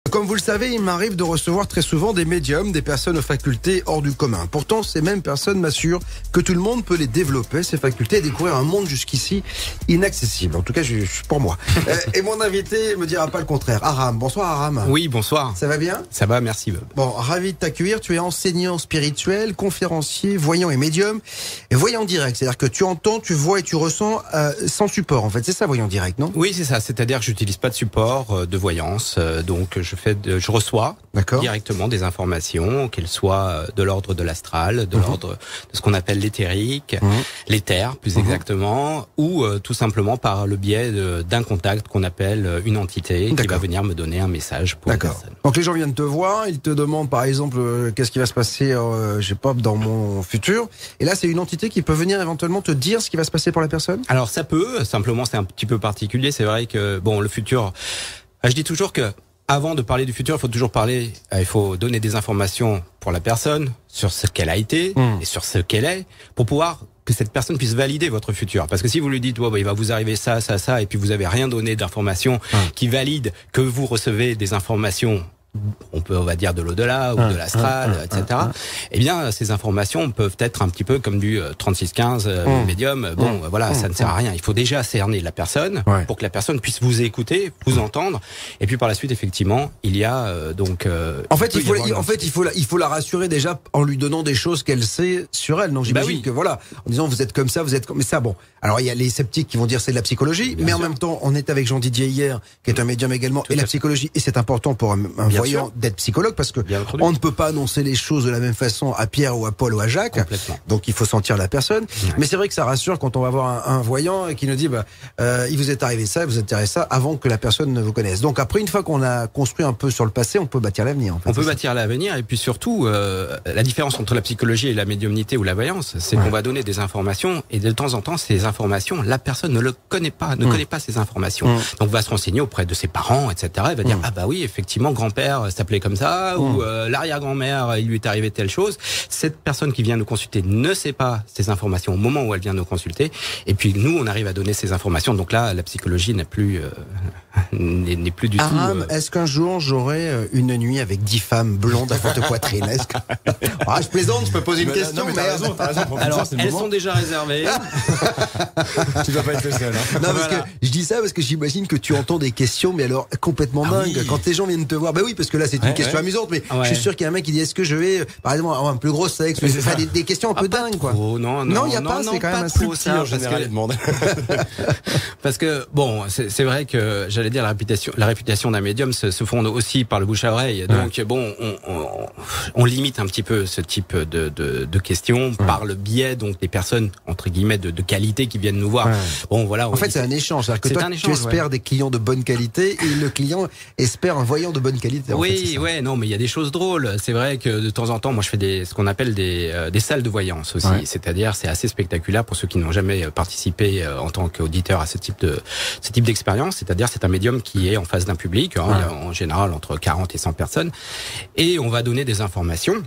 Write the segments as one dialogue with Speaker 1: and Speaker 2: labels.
Speaker 1: Comme vous le savez, il m'arrive de recevoir très souvent des médiums, des personnes aux facultés hors du commun. Pourtant, ces mêmes personnes m'assurent que tout le monde peut les développer, ces facultés, et découvrir un monde jusqu'ici inaccessible. En tout cas, pour moi. Et mon invité me dira pas le contraire. Aram. Bonsoir Aram.
Speaker 2: Oui, bonsoir.
Speaker 1: Ça va bien?
Speaker 2: Ça va, merci.
Speaker 1: Bon, ravi de t'accueillir. Tu es enseignant spirituel, conférencier, voyant et médium. Et voyant direct, c'est-à-dire que tu entends, tu vois et tu ressens sans support. En fait, c'est ça, voyant direct, non?
Speaker 2: Oui, c'est ça. C'est-à-dire que j'utilise pas de support de voyance. Donc, je reçois directement des informations, qu'elles soient de l'ordre de l'astral, de l'ordre de ce qu'on appelle l'éthérique, l'éther plus exactement, ou tout simplement par le biais d'un contact qu'on appelle une entité qui va venir me donner un message pour une personne.
Speaker 1: Donc les gens viennent te voir, ils te demandent par exemple qu'est-ce qui va se passer, je sais pas, dans mon futur. Et là, c'est une entité qui peut venir éventuellement te dire ce qui va se passer pour la personne.
Speaker 2: Alors ça peut, simplement c'est un petit peu particulier. C'est vrai que le futur, je dis toujours que avant de parler du futur, il faut donner des informations pour la personne sur ce qu'elle a été et sur ce qu'elle est, pour pouvoir que cette personne puisse valider votre futur. Parce que si vous lui dites, il va vous arriver ça, et puis vous avez rien donné d'informations qui valident que vous recevez des informations, on va dire de l'au-delà ou de l'astral, etc. Eh bien, ces informations peuvent être un petit peu comme du 3615 médium. Ça ne sert à rien. Il faut déjà cerner la personne pour que la personne puisse vous écouter, vous entendre. Et puis par la suite, effectivement, il y a
Speaker 1: il faut la rassurer déjà en lui donnant des choses qu'elle sait sur elle. Donc j'imagine que en disant vous êtes comme ça, vous êtes comme... Mais ça, bon. Alors il y a les sceptiques qui vont dire c'est de la psychologie, mais en même temps, on est avec Jean Didier hier, qui est un médium également, et la psychologie, et c'est important pour un voyant d'être psychologue, parce que on ne peut pas annoncer les choses de la même façon à Pierre ou à Paul ou à Jacques. Donc il faut sentir la personne. Mais c'est vrai que ça rassure quand on va voir un voyant qui nous dit il vous est arrivé ça, il vous est arrivé ça, avant que la personne ne vous connaisse. Donc après, une fois qu'on a construit un peu sur le passé, on peut bâtir l'avenir.
Speaker 2: On peut bâtir l'avenir, et puis surtout la différence entre la psychologie et la médiumnité ou la voyance, c'est qu'on va donner des informations, et de temps en temps ces informations, la personne ne connaît pas ces informations. Donc va se renseigner auprès de ses parents, etc. Elle va dire oui, effectivement, grand-père s'appelait comme ça, ou l'arrière-grand-mère, il lui est arrivé telle chose. Cette personne qui vient nous consulter ne sait pas ces informations au moment où elle vient nous consulter, et puis nous, on arrive à donner ces informations. Donc là, la psychologie n'est plus du tout...
Speaker 1: Est-ce qu'un jour, j'aurai une nuit avec 10 femmes blondes à forte poitrine? Je plaisante, je peux poser une question.
Speaker 3: Mais t'as raison,
Speaker 2: alors, elles sont déjà réservées.
Speaker 3: Tu dois pas être le seul.
Speaker 1: Non, parce que je dis ça parce que j'imagine que tu entends des questions, mais alors complètement dingues.
Speaker 2: Oui.
Speaker 1: Quand les gens viennent te voir, oui, parce que là, c'est une question amusante, mais je suis sûr qu'il y a un mec qui dit est-ce que je vais, par exemple, avoir un plus gros sexe? Des questions un peu dingues, quoi.
Speaker 2: Non,
Speaker 1: il n'y a pas, c'est quand même
Speaker 2: trop ça. Parce que, c'est vrai que, j'allais dire, la réputation d'un médium se fonde aussi par le bouche à oreille. Donc, on limite un petit peu ce type de questions par le biais, donc, des personnes, entre guillemets, de qualité qui viennent nous voir.
Speaker 1: En fait, c'est un échange. C'est-à-dire que toi, tu espères des clients de bonne qualité et le client espère un voyant de bonne qualité.
Speaker 2: Mais il y a des choses drôles. C'est vrai que de temps en temps, moi, je fais ce qu'on appelle des salles de voyance aussi. C'est-à-dire, c'est assez spectaculaire pour ceux qui n'ont jamais participé en tant qu'auditeur à ce type d'expérience. C'est-à-dire, c'est un médium qui est en face d'un public, en général entre 40 et 100 personnes, et on va donner des informations.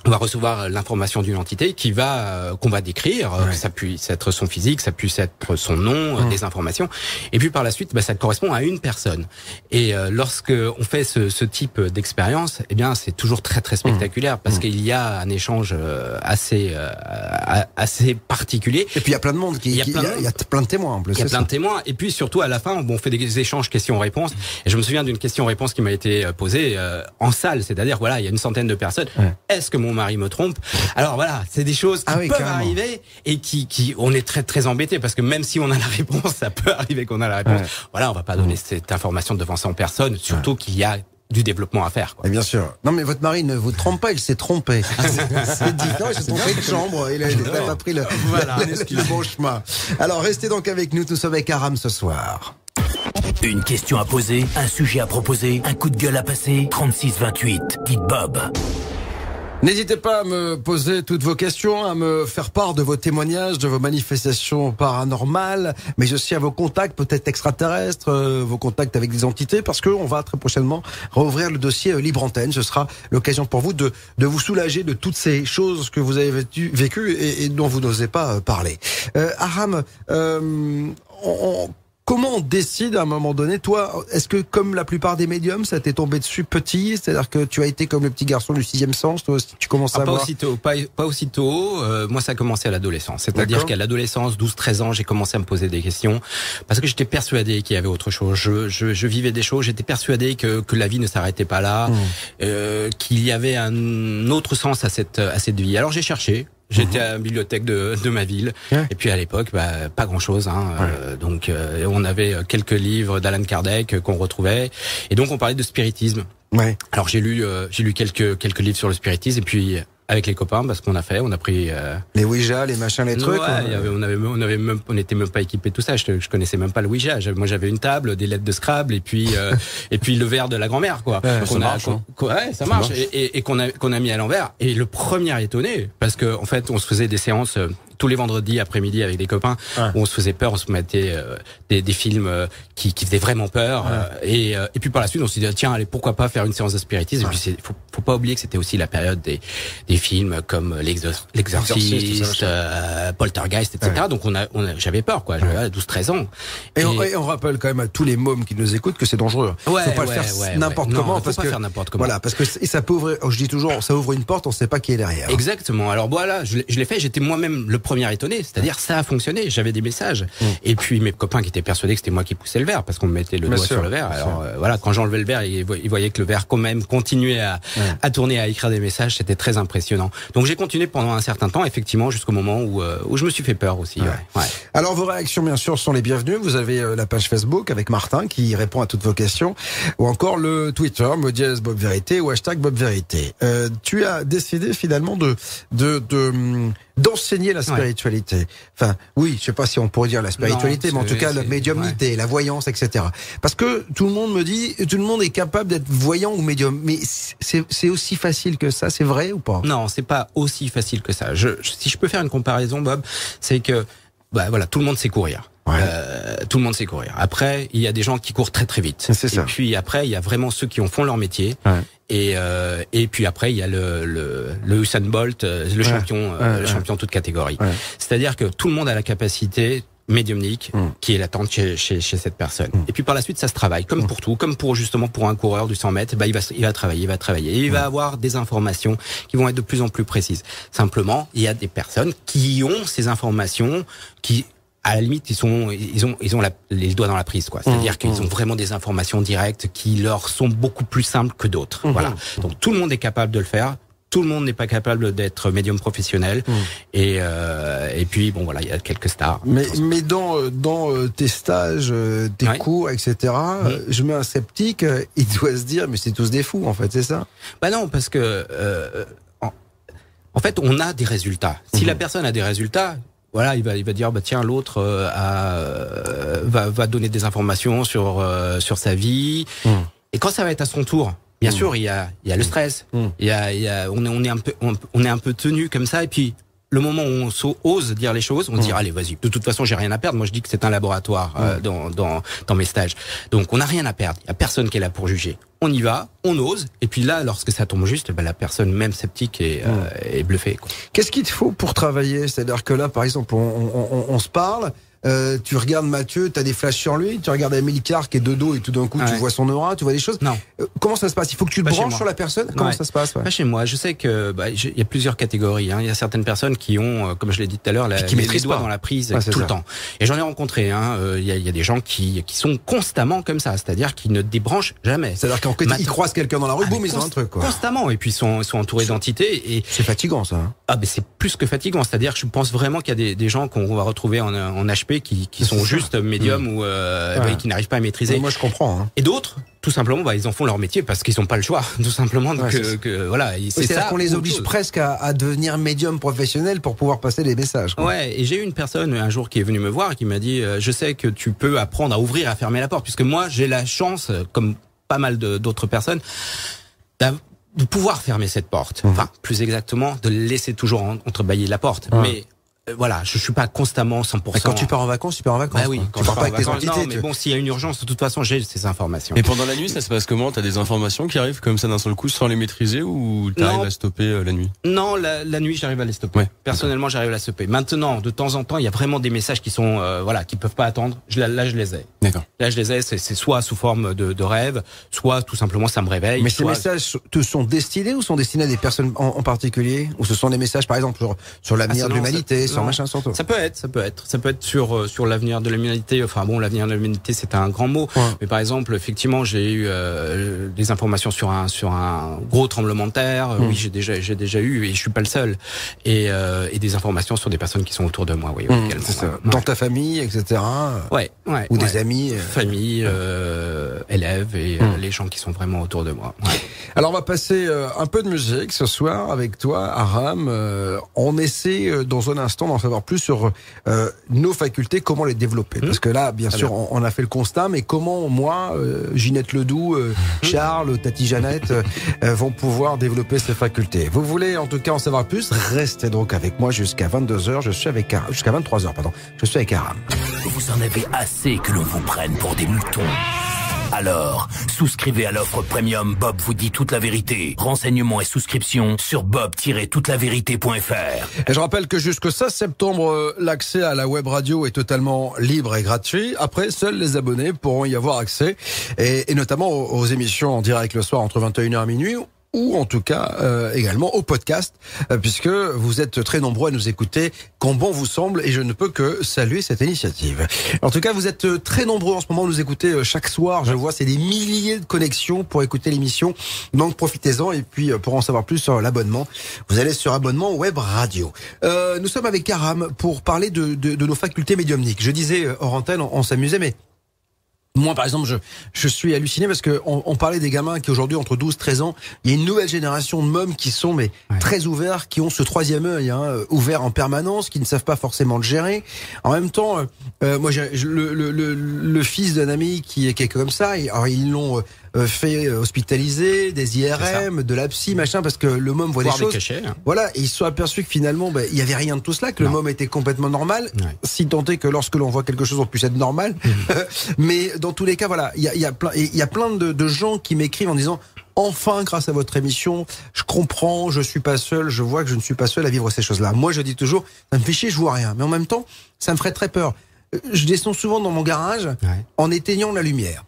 Speaker 2: On va recevoir l'information d'une entité qu'on va décrire, que ça puisse être son physique, ça puisse être son nom, des informations. Et puis par la suite, ça correspond à une personne. Et lorsque on fait ce type d'expérience, c'est toujours très très spectaculaire parce qu'il y a un échange assez particulier.
Speaker 1: Et puis il y a plein de monde il y a plein de témoins en plus.
Speaker 2: Il y a plein de témoins. Et puis surtout à la fin, on fait des échanges questions-réponses. Et je me souviens d'une question-réponse qui m'a été posée en salle, c'est-à-dire il y a une centaine de personnes. Est-ce que mon mari me trompe? Alors c'est des choses qui peuvent arriver et qui on est très très embêté parce que même si on a la réponse, ça peut arriver qu'on a la réponse. On va pas donner cette information devant 100 personnes, surtout qu'il y a du développement à faire.
Speaker 1: Et bien sûr. Non, mais votre mari ne vous trompe pas, il s'est trompé. C'est différent, il s'est trompé de chambre, il n'a pas pris le bon chemin. Alors restez donc avec nous, nous sommes avec Aram ce soir.
Speaker 4: Une question à poser, un sujet à proposer, un coup de gueule à passer, 3628, dites Bob.
Speaker 1: N'hésitez pas à me poser toutes vos questions, à me faire part de vos témoignages, de vos manifestations paranormales, mais aussi à vos contacts peut-être extraterrestres, vos contacts avec des entités, parce qu'on va très prochainement rouvrir le dossier Libre Antenne. Ce sera l'occasion pour vous de vous soulager de toutes ces choses que vous avez vécues et dont vous n'osez pas parler. Aram, Comment on décide à un moment donné, toi, est-ce que comme la plupart des médiums, ça t'est tombé dessus petit, c'est-à-dire que tu as été comme le petit garçon du 6e sens, toi aussi, tu commences à voir...
Speaker 2: Pas aussitôt, moi ça a commencé à l'adolescence, c'est-à-dire qu'à l'adolescence, 12-13 ans, j'ai commencé à me poser des questions, parce que j'étais persuadé qu'il y avait autre chose, je vivais des choses, j'étais persuadé que la vie ne s'arrêtait pas là, qu'il y avait un autre sens à cette vie. Alors j'ai cherché. J'étais à la bibliothèque de ma ville, et puis à l'époque, pas grand-chose. Donc, on avait quelques livres d'Alan Kardec qu'on retrouvait, et donc on parlait de spiritisme.
Speaker 1: Ouais.
Speaker 2: Alors j'ai lu quelques livres sur le spiritisme, et puis avec les copains, parce qu'on a pris
Speaker 1: les Ouija, les machins, les trucs.
Speaker 2: On était même pas équipés de tout ça. Je connaissais même pas le Ouija. Moi, j'avais une table, des lettres de Scrabble, et puis le verre de la grand-mère, quoi.
Speaker 3: Ça marche.
Speaker 2: Ça marche. Et qu'on a mis à l'envers. Et le premier étonné, parce que en fait, on se faisait des séances tous les vendredis après-midi avec des copains, où on se faisait peur, on se mettait des films qui faisaient vraiment peur. Et puis par la suite, on s'est dit tiens, allez, pourquoi pas faire une séance de spiritisme. Et puis faut pas oublier que c'était aussi la période des films comme L'Exorciste, Poltergeist, etc. Donc j'avais peur, quoi. J'avais 12-13 ans.
Speaker 1: Et on rappelle quand même à tous les mômes qui nous écoutent que c'est dangereux. Faut pas le faire n'importe comment, parce que faire n'importe comment. Voilà, parce que ça peut ouvrir. Je dis toujours, ça ouvre une porte, on sait pas qui est derrière.
Speaker 2: Exactement. Alors voilà, je l'ai fait. J'étais moi-même le premier étonné, c'est-à-dire ça a fonctionné. J'avais des messages. Et puis mes copains qui étaient persuadés que c'était moi qui poussais le verre, parce qu'on me mettait le doigt sur le verre. Alors voilà, quand j'enlevais le verre, ils voyaient que le verre quand même continuait à tourner, à écrire des messages. C'était très impressionnant. Donc j'ai continué pendant un certain temps, effectivement, jusqu'au moment où je me suis fait peur aussi.
Speaker 1: Alors vos réactions, bien sûr, sont les bienvenues. Vous avez la page Facebook avec Martin qui répond à toutes vos questions, ou encore le Twitter @Bob Vérité ou #Bob Vérité. Tu as décidé finalement d'enseigner la spiritualité. Enfin, oui, je sais pas si on pourrait dire la spiritualité, mais en tout cas la médiumnité, la voyance, etc. Parce que tout le monde me dit, tout le monde est capable d'être voyant ou médium, mais c'est aussi facile que ça, c'est vrai ou pas?
Speaker 2: Non, c'est pas aussi facile que ça. Si je peux faire une comparaison, Bob, c'est que voilà, tout le monde sait courir. Tout le monde sait courir. Après, il y a des gens qui courent très très vite.
Speaker 1: C'est ça.
Speaker 2: Et puis après, il y a vraiment ceux qui font leur métier. Et puis après, il y a le Usain Bolt, le champion toute catégorie. C'est-à-dire que tout le monde a la capacité médiumnique qui est latente chez cette personne. Et puis par la suite, ça se travaille, comme pour tout, comme pour un coureur du 100 mètres, il va travailler, et il va avoir des informations qui vont être de plus en plus précises. Simplement, il y a des personnes qui ont ces informations qui, à la limite, ils ont les doigts dans la prise, quoi. C'est-à-dire qu'ils ont vraiment des informations directes qui leur sont beaucoup plus simples que d'autres. Voilà. Donc tout le monde est capable de le faire. Tout le monde n'est pas capable d'être médium professionnel. Et puis bon, voilà, il y a quelques stars.
Speaker 1: Mais dans tes stages, tes cours, etc. Je mets un sceptique, il doit se dire mais c'est tous des fous, en fait, c'est ça?
Speaker 2: Non, parce que en fait, on a des résultats. Si la personne a des résultats, voilà, il va dire tiens, l'autre va donner des informations sur sa vie. Et quand ça va être à son tour, bien sûr, il y a le stress. On est un peu tenu comme ça, et puis le moment où on ose dire les choses, on se dit allez, vas-y. De toute façon, j'ai rien à perdre. Moi, je dis que c'est un laboratoire dans mes stages. Donc, on n'a rien à perdre. Il y a personne qui est là pour juger. On y va, on ose, et puis là, lorsque ça tombe juste, la personne même sceptique est bluffée, quoi.
Speaker 1: Qu'est-ce qu'il te faut pour travailler? C'est-à-dire que là, par exemple, on se parle. Tu regardes Mathieu, t'as des flashs sur lui. Tu regardes Amilcar qui est de dos et tout d'un coup tu vois son aura, tu vois des choses.
Speaker 2: Non.
Speaker 1: Comment ça se passe? Il faut que tu le branches sur la personne. Comment ça se passe?
Speaker 2: Pas chez moi. Je sais que il y a plusieurs catégories. Il y a certaines personnes qui ont, comme je l'ai dit tout à l'heure, les doigts dans la prise tout le temps. Et j'en ai rencontré. Il y a des gens qui sont constamment comme ça, c'est-à-dire qu'ils ne débranchent jamais.
Speaker 1: C'est-à-dire qu'en fait, ils croisent quelqu'un dans la rue, boum, ils ont un truc, quoi.
Speaker 2: Constamment. Et puis ils sont entourés d'entités. Et
Speaker 1: c'est fatigant, ça.
Speaker 2: Mais c'est plus que fatigant. C'est-à-dire que je pense vraiment qu'il y a des gens qu'on va retrouver en HP qui sont juste médiums ou qui n'arrivent pas à maîtriser.
Speaker 1: Moi, je comprends.
Speaker 2: Et d'autres, tout simplement, ils en font leur métier parce qu'ils n'ont pas le choix, tout simplement. Voilà.
Speaker 1: C'est ça qu'on les oblige presque à devenir médium professionnel pour pouvoir passer des messages, quoi.
Speaker 2: Ouais. Et j'ai eu une personne un jour qui est venue me voir et qui m'a dit je sais que tu peux apprendre à ouvrir et à fermer la porte, puisque moi j'ai la chance, comme pas mal d'autres personnes, de pouvoir fermer cette porte. Enfin, plus exactement, de laisser toujours entrebâiller la porte. Mais voilà, je suis pas constamment 100%.
Speaker 1: Et quand tu pars en vacances, tu pars en vacances.
Speaker 2: Bah oui,
Speaker 1: tu pars pas avec tes entités.
Speaker 2: Non, mais bon, s'il y a une urgence, de toute façon, j'ai ces informations.
Speaker 3: Et pendant la nuit, ça se passe comment? T'as des informations qui arrivent comme ça d'un seul coup sans les maîtriser ou t'arrives à stopper la nuit?
Speaker 2: Non, la nuit, j'arrive à les stopper.
Speaker 3: Ouais.
Speaker 2: Personnellement, j'arrive à les stopper. Maintenant, de temps en temps, il y a vraiment des messages qui sont, qui peuvent pas attendre. Là, je les ai.
Speaker 3: D'accord.
Speaker 2: Là, je les ai. C'est soit sous forme de rêve, soit tout simplement ça me réveille.
Speaker 1: Mais ces messages te sont destinés ou sont destinés à des personnes en particulier? Ou ce sont des messages, par exemple, sur l'avenir de l'humanité, sur machin, sur tout?
Speaker 2: Ça peut être sur l'avenir de l'humanité. Enfin bon, l'avenir de l'humanité, c'est un grand mot. Ouais. Mais par exemple, effectivement, j'ai eu des informations sur un gros tremblement de terre. Oui, j'ai déjà eu, et je suis pas le seul. Et des informations sur des personnes qui sont autour de moi. Oui, également.
Speaker 1: C'est ça. Dans ta famille, etc.
Speaker 2: Ouais.
Speaker 1: Ou des amis.
Speaker 2: Famille, élèves et les gens qui sont vraiment autour de moi. Ouais.
Speaker 1: Alors, on va passer un peu de musique ce soir avec toi, Aram. On essaie dans un instant d'en savoir plus sur nos facultés, comment les développer. Parce que là, bien sûr, on a fait le constat, mais comment moi, Ginette Ledoux, Charles, Tati Jeannette vont pouvoir développer ces facultés. Vous voulez en tout cas en savoir plus? Restez donc avec moi jusqu'à 22h. Jusqu'à 23h, pardon. Je suis avec Aram.
Speaker 4: Vous en avez assez que l'on vous prenne pour des moutons. Alors, souscrivez à l'offre Premium. Bob vous dit toute la vérité. Renseignements et souscriptions sur bob-toulavérité.fr.
Speaker 1: Et je rappelle que jusqu'au 16 septembre, l'accès à la web radio est totalement libre et gratuit. Après, seuls les abonnés pourront y avoir accès, et notamment aux émissions en direct le soir entre 21h et minuit, ou en tout cas également au podcast, puisque vous êtes très nombreux à nous écouter quand bon vous semble, et je ne peux que saluer cette initiative. En tout cas, vous êtes très nombreux en ce moment à nous écouter chaque soir. Je vois, c'est des milliers de connexions pour écouter l'émission, donc profitez-en. Et puis pour en savoir plus sur l'abonnement, vous allez sur abonnement web radio. Nous sommes avec Aram pour parler de nos facultés médiumniques. Je disais hors antenne, on s'amusait, mais moi, par exemple, je suis halluciné parce que on parlait des gamins qui aujourd'hui, entre 12-13 ans, il y a une nouvelle génération de mômes qui sont très ouverts, qui ont ce troisième œil ouvert en permanence, qui ne savent pas forcément le gérer. En même temps, moi, j'ai le fils d'un ami qui est comme ça. Alors, ils l'ont fait hospitaliser, des IRM, de la psy, machin, parce que le môme voit des choses. Voilà, et ils se sont aperçus que finalement, il y a rien de tout cela, que le môme était complètement normal, si tant est que lorsque l'on voit quelque chose, on puisse être normal. Mais dans tous les cas, voilà, il y a plein de gens qui m'écrivent en disant: enfin, grâce à votre émission, je comprends, je suis pas seul, je vois que je ne suis pas seul à vivre ces choses-là. Moi, je dis toujours, ça me fait chier, je vois rien. Mais en même temps, ça me ferait très peur. Je descends souvent dans mon garage en éteignant la lumière.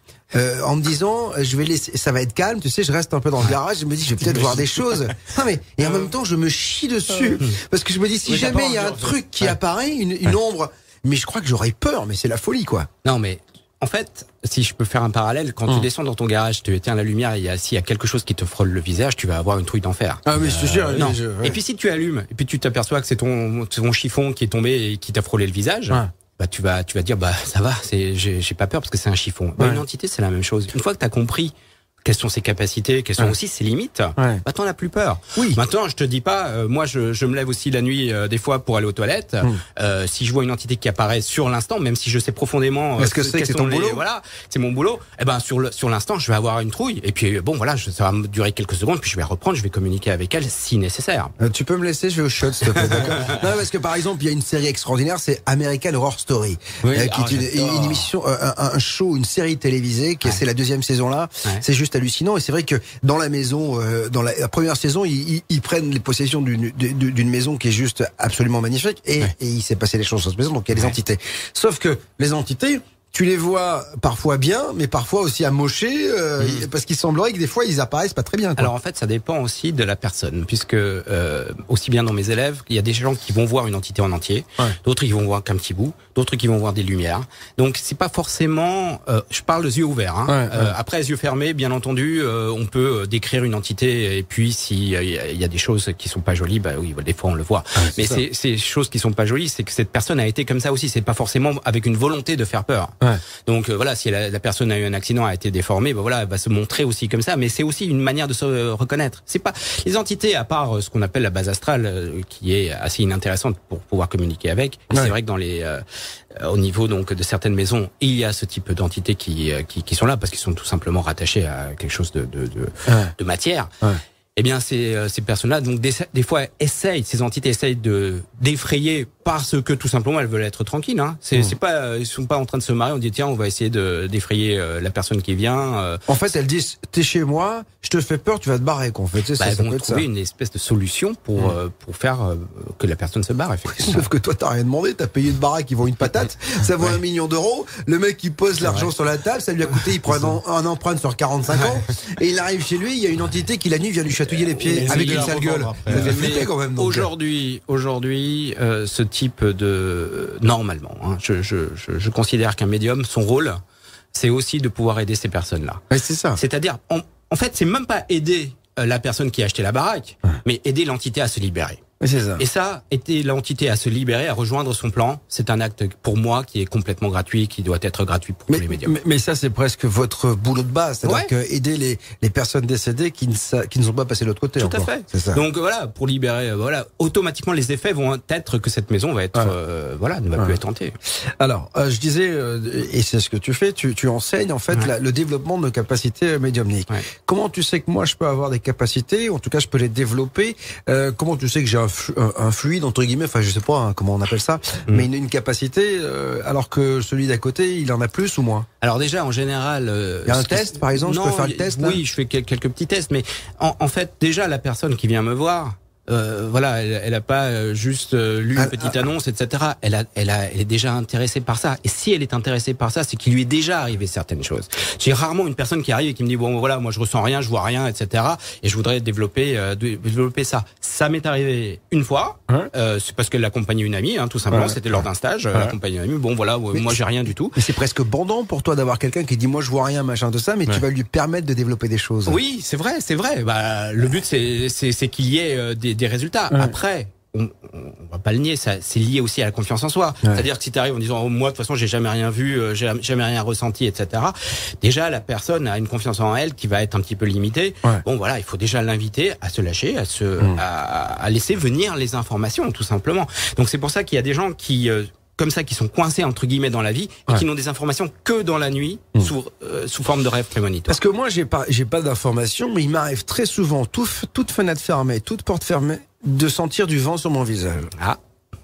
Speaker 1: En me disant, je vais laisser, ça va être calme, tu sais, je reste un peu dans le garage, je me dis, je vais peut-être voir des choses. Non mais, et en même temps, je me chie dessus, parce que je me dis, si jamais il y a un truc qui apparaît, une ombre, mais je crois que j'aurais peur, mais c'est la folie, quoi.
Speaker 2: Non mais, en fait, si je peux faire un parallèle, quand tu descends dans ton garage, tu éteins la lumière, et s'il y a quelque chose qui te frôle le visage, tu vas avoir une trouille d'enfer.
Speaker 1: Ah oui, c'est sûr.
Speaker 2: Non. Et puis si tu allumes, et puis tu t'aperçois que c'est ton chiffon qui est tombé et qui t'a frôlé le visage, bah tu vas dire, bah ça va, j'ai pas peur parce que c'est un chiffon. Bah, une entité, c'est la même chose. Une fois que t'as compris quelles sont ses capacités, quelles sont aussi ses limites, bah t'en as plus peur. Oui. Maintenant, je te dis pas, moi je me lève aussi la nuit des fois pour aller aux toilettes. Si je vois une entité qui apparaît sur l'instant, même si je sais profondément
Speaker 1: est-ce que c'est ton boulot,
Speaker 2: voilà, c'est mon boulot. Eh ben sur l'instant, je vais avoir une trouille. Et puis bon voilà, ça va me durer quelques secondes, puis je vais reprendre, je vais communiquer avec elle si nécessaire.
Speaker 1: Tu peux me laisser, je vais au shot, s'il te plaît. Non, parce que par exemple, il y a une série extraordinaire, c'est American Horror Story, qui est une émission, un show, une série télévisée, c'est la deuxième saison là. C'est juste hallucinant, et c'est vrai que dans la maison, dans la première saison, ils prennent les possessions d'une maison qui est juste absolument magnifique, et il s'est passé des choses dans cette maison, donc il y a des entités. Sauf que les entités, tu les vois parfois bien, mais parfois aussi amochés, parce qu'il semblerait que des fois ils apparaissent pas très bien, quoi.
Speaker 2: Alors en fait, ça dépend aussi de la personne, puisque aussi bien dans mes élèves, il y a des gens qui vont voir une entité en entier, d'autres qui vont voir qu'un petit bout, d'autres qui vont voir des lumières. Donc c'est pas forcément, je parle les yeux ouverts. Après les yeux fermés, bien entendu, on peut décrire une entité, et puis s'il y a des choses qui sont pas jolies, bah oui, des fois on le voit. Mais ces choses qui sont pas jolies, c'est que cette personne a été comme ça aussi. C'est pas forcément avec une volonté de faire peur. Donc voilà, si la personne a eu un accident, a été déformée, ben voilà, elle va se montrer aussi comme ça. Mais c'est aussi une manière de se reconnaître. C'est pas les entités, à part ce qu'on appelle la base astrale, qui est assez inintéressante pour pouvoir communiquer avec. C'est vrai que dans au niveau donc de certaines maisons, il y a ce type d'entités qui sont là parce qu'ils sont tout simplement rattachés à quelque chose de matière. Eh bien, ces personnes-là, donc des fois, ces entités essayent d'effrayer parce que tout simplement elles veulent être tranquilles. Hein. C'est pas, ils sont pas en train de se marier. On dit tiens, on va essayer d'effrayer la personne qui vient.
Speaker 1: En fait, elles disent t'es chez moi, je te fais peur, tu vas te barrer. Qu'en fait,
Speaker 2: elles vont trouver une espèce de solution pour faire que la personne se barre. Effectivement.
Speaker 1: Sauf que toi, t'as rien demandé, t'as payé une baraque qui vaut une patate, ça vaut 1 million d'euros. Le mec qui pose l'argent sur la table, ça lui a coûté, il prend un emprunt sur 45 ans, et il arrive chez lui, il y a une entité qui la nuit vient lui chatouiller les pieds avec une sale gueule. Ça fait flipper quand même.
Speaker 2: Aujourd'hui, ce type de normalement, hein, je considère qu'un médium, son rôle, c'est aussi de pouvoir aider ces personnes-là.
Speaker 1: Ouais, c'est ça.
Speaker 2: C'est-à-dire, en fait, c'est même pas aider la personne qui a acheté la baraque, mais aider l'entité à se libérer.
Speaker 1: Oui, c'est ça.
Speaker 2: Et ça, aider l'entité à se libérer, à rejoindre son plan, c'est un acte pour moi qui est complètement gratuit, qui doit être gratuit pour tous les médiums.
Speaker 1: Mais ça, c'est presque votre boulot de base, c'est-à-dire que aider les personnes décédées qui ne sont pas passées de l'autre côté.
Speaker 2: Tout à fait.
Speaker 1: C'est ça.
Speaker 2: Donc voilà, pour libérer, automatiquement les effets vont être que cette maison va être, ne va plus être hantée.
Speaker 1: Alors, je disais, et c'est ce que tu fais, tu enseignes en fait le développement de nos capacités médiumniques. Ouais. Comment tu sais que moi je peux avoir des capacités, en tout cas je peux les développer? Comment tu sais que j'ai un fluide entre guillemets, enfin je sais pas comment on appelle ça, mais une capacité, alors que celui d'à côté il en a plus ou moins?
Speaker 2: Alors déjà en général,
Speaker 1: il y a un test par exemple, je peux faire le test là?
Speaker 2: Oui, je fais quelques petits tests, mais en fait déjà la personne qui vient me voir, elle a pas juste lu une petite annonce, etc. Elle est déjà intéressée par ça. Et si elle est intéressée par ça, c'est qu'il lui est déjà arrivé certaines choses. J'ai rarement une personne qui arrive et qui me dit bon voilà, moi je ressens rien, je vois rien, etc. Et je voudrais développer ça. Ça m'est arrivé une fois. C'est parce qu'elle accompagnait une amie, hein, tout simplement. C'était lors d'un stage. Elle accompagnait une amie. Bon voilà, moi j'ai rien du tout.
Speaker 1: Mais c'est presque bandant pour toi d'avoir quelqu'un qui dit moi je vois rien, machin de ça, mais tu vas lui permettre de développer des choses.
Speaker 2: Oui, c'est vrai. Bah le but c'est qu'il y ait des résultats. Après, on va pas le nier, ça c'est lié aussi à la confiance en soi. C'est-à-dire que si tu arrives en disant moi de toute façon j'ai jamais rien vu, j'ai jamais rien ressenti, etc. Déjà la personne a une confiance en elle qui va être un petit peu limitée. Bon voilà, il faut déjà l'inviter à se lâcher, à laisser venir les informations tout simplement. Donc c'est pour ça qu'il y a des gens qui comme ça, qui sont coincés entre guillemets dans la vie et qui n'ont des informations que dans la nuit sous forme de rêve prémonitoire.
Speaker 1: Parce que moi j'ai pas d'informations, mais il m'arrive très souvent, toute fenêtre fermée, toute porte fermée, de sentir du vent sur mon visage.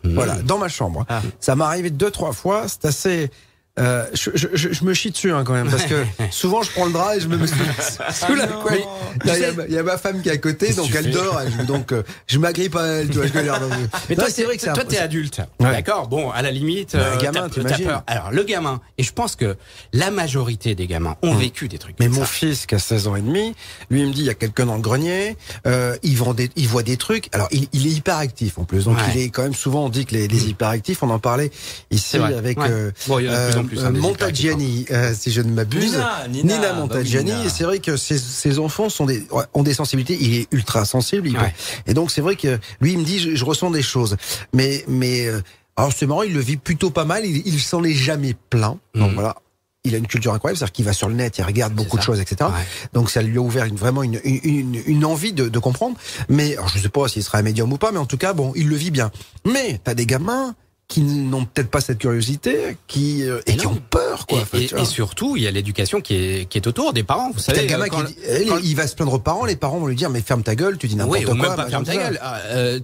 Speaker 1: Voilà, dans ma chambre. Ça m'est arrivé 2-3 fois, c'est assez... je me chie dessus quand même, parce que souvent je prends le drap et je me mets sous la couette. Il y a ma femme qui est à côté, donc elle dort, donc je m'agrippe à elle, tu vois, je galère.
Speaker 2: Mais toi, c'est vrai que toi t'es adulte, d'accord. Bon, à la limite,
Speaker 1: gamin,
Speaker 2: t'as peur. Alors le gamin, et je pense que la majorité des gamins ont vécu des trucs.
Speaker 1: Mais mon fils qui a 16 ans et demi, lui il me dit il y a quelqu'un dans le grenier, il voit des trucs. Alors il est hyperactif en plus, donc il est quand même souvent, on dit que les hyperactifs, on en parlait ici avec Montagiani, si je ne m'abuse. Nina Montagiani. Et c'est vrai que ces enfants ont des sensibilités. Il est ultra sensible. Et donc c'est vrai que lui, il me dit, je ressens des choses. Mais alors c'est marrant, il le vit plutôt pas mal. Il s'en est jamais plaint. Donc voilà. Il a une culture incroyable, c'est-à-dire qu'il va sur le net, il regarde beaucoup de choses, etc. Donc ça lui a ouvert vraiment une envie de comprendre. Mais alors, je sais pas s'il sera un médium ou pas, mais en tout cas, bon, il le vit bien. Mais t'as des gamins qui n'ont peut-être pas cette curiosité, qui ont peur, quoi.
Speaker 2: Et surtout, il y a l'éducation qui est autour des parents. Vous savez,
Speaker 1: le gamin il va se plaindre aux parents, les parents vont lui dire mais ferme ta gueule, tu dis n'importe quoi.
Speaker 2: Oui, ou même pas ferme ta gueule.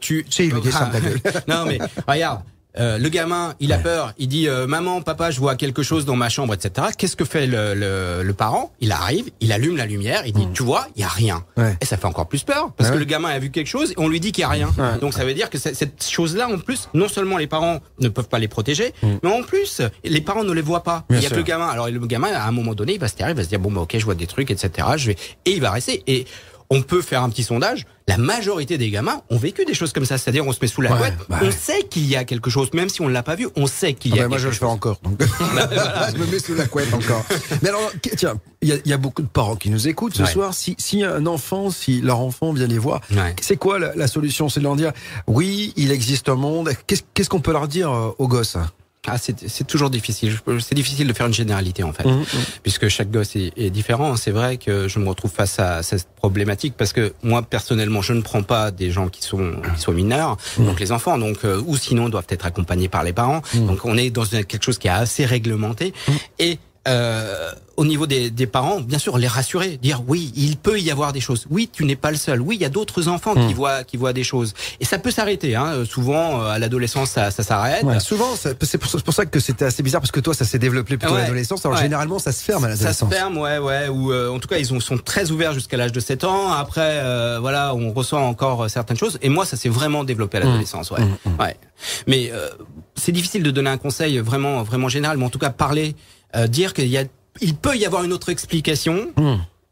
Speaker 1: Il lui dit ferme ta gueule.
Speaker 2: Non mais regarde. Le gamin, il a peur, il dit maman, papa, je vois quelque chose dans ma chambre, etc. Qu'est-ce que fait le parent? Il arrive, il allume la lumière, il dit tu vois, il y a rien. Et ça fait encore plus peur parce que le gamin a vu quelque chose et on lui dit qu'il y a rien. Donc ça veut dire que cette chose-là, en plus, non seulement les parents ne peuvent pas les protéger, mais en plus les parents ne les voient pas. Il y a que le gamin. Alors le gamin, à un moment donné, il va se taire, il va se dire bon bah ok, je vois des trucs, etc. Et il va rester. Et on peut faire un petit sondage. La majorité des gamins ont vécu des choses comme ça. C'est-à-dire, on se met sous la couette. On sait qu'il y a quelque chose. Même si on ne l'a pas vu, on sait qu'il y a quelque chose.
Speaker 1: Moi, je le fais encore. Donc. Je me mets sous la couette encore. Mais alors, tiens, il y a beaucoup de parents qui nous écoutent ce soir. Si un enfant, si leur enfant vient les voir, c'est quoi la solution? C'est de leur dire, oui, il existe un monde. Qu'est-ce qu'on peut leur dire aux gosses?
Speaker 2: C'est toujours difficile. C'est difficile de faire une généralité en fait, puisque chaque gosse est différent. C'est vrai que je me retrouve face à cette problématique parce que moi personnellement, je ne prends pas des gens qui sont mineurs, donc les enfants, ou sinon doivent être accompagnés par les parents. Donc on est dans quelque chose qui est assez réglementé et au niveau des parents, bien sûr, les rassurer, dire oui, il peut y avoir des choses. Oui, tu n'es pas le seul. Oui, il y a d'autres enfants qui voient des choses. Et ça peut s'arrêter. Hein. Souvent, à l'adolescence, ça s'arrête.
Speaker 1: Ouais, souvent, c'est pour ça que c'était assez bizarre, parce que toi, ça s'est développé plutôt à l'adolescence. Alors généralement, ça se ferme à l'adolescence.
Speaker 2: Ça se ferme, ouais. Ou en tout cas, ils sont très ouverts jusqu'à l'âge de 7 ans. Après, voilà, on ressent encore certaines choses. Et moi, ça s'est vraiment développé à l'adolescence. Ouais. Mais c'est difficile de donner un conseil vraiment général. Mais en tout cas, parler, dire il peut y avoir une autre explication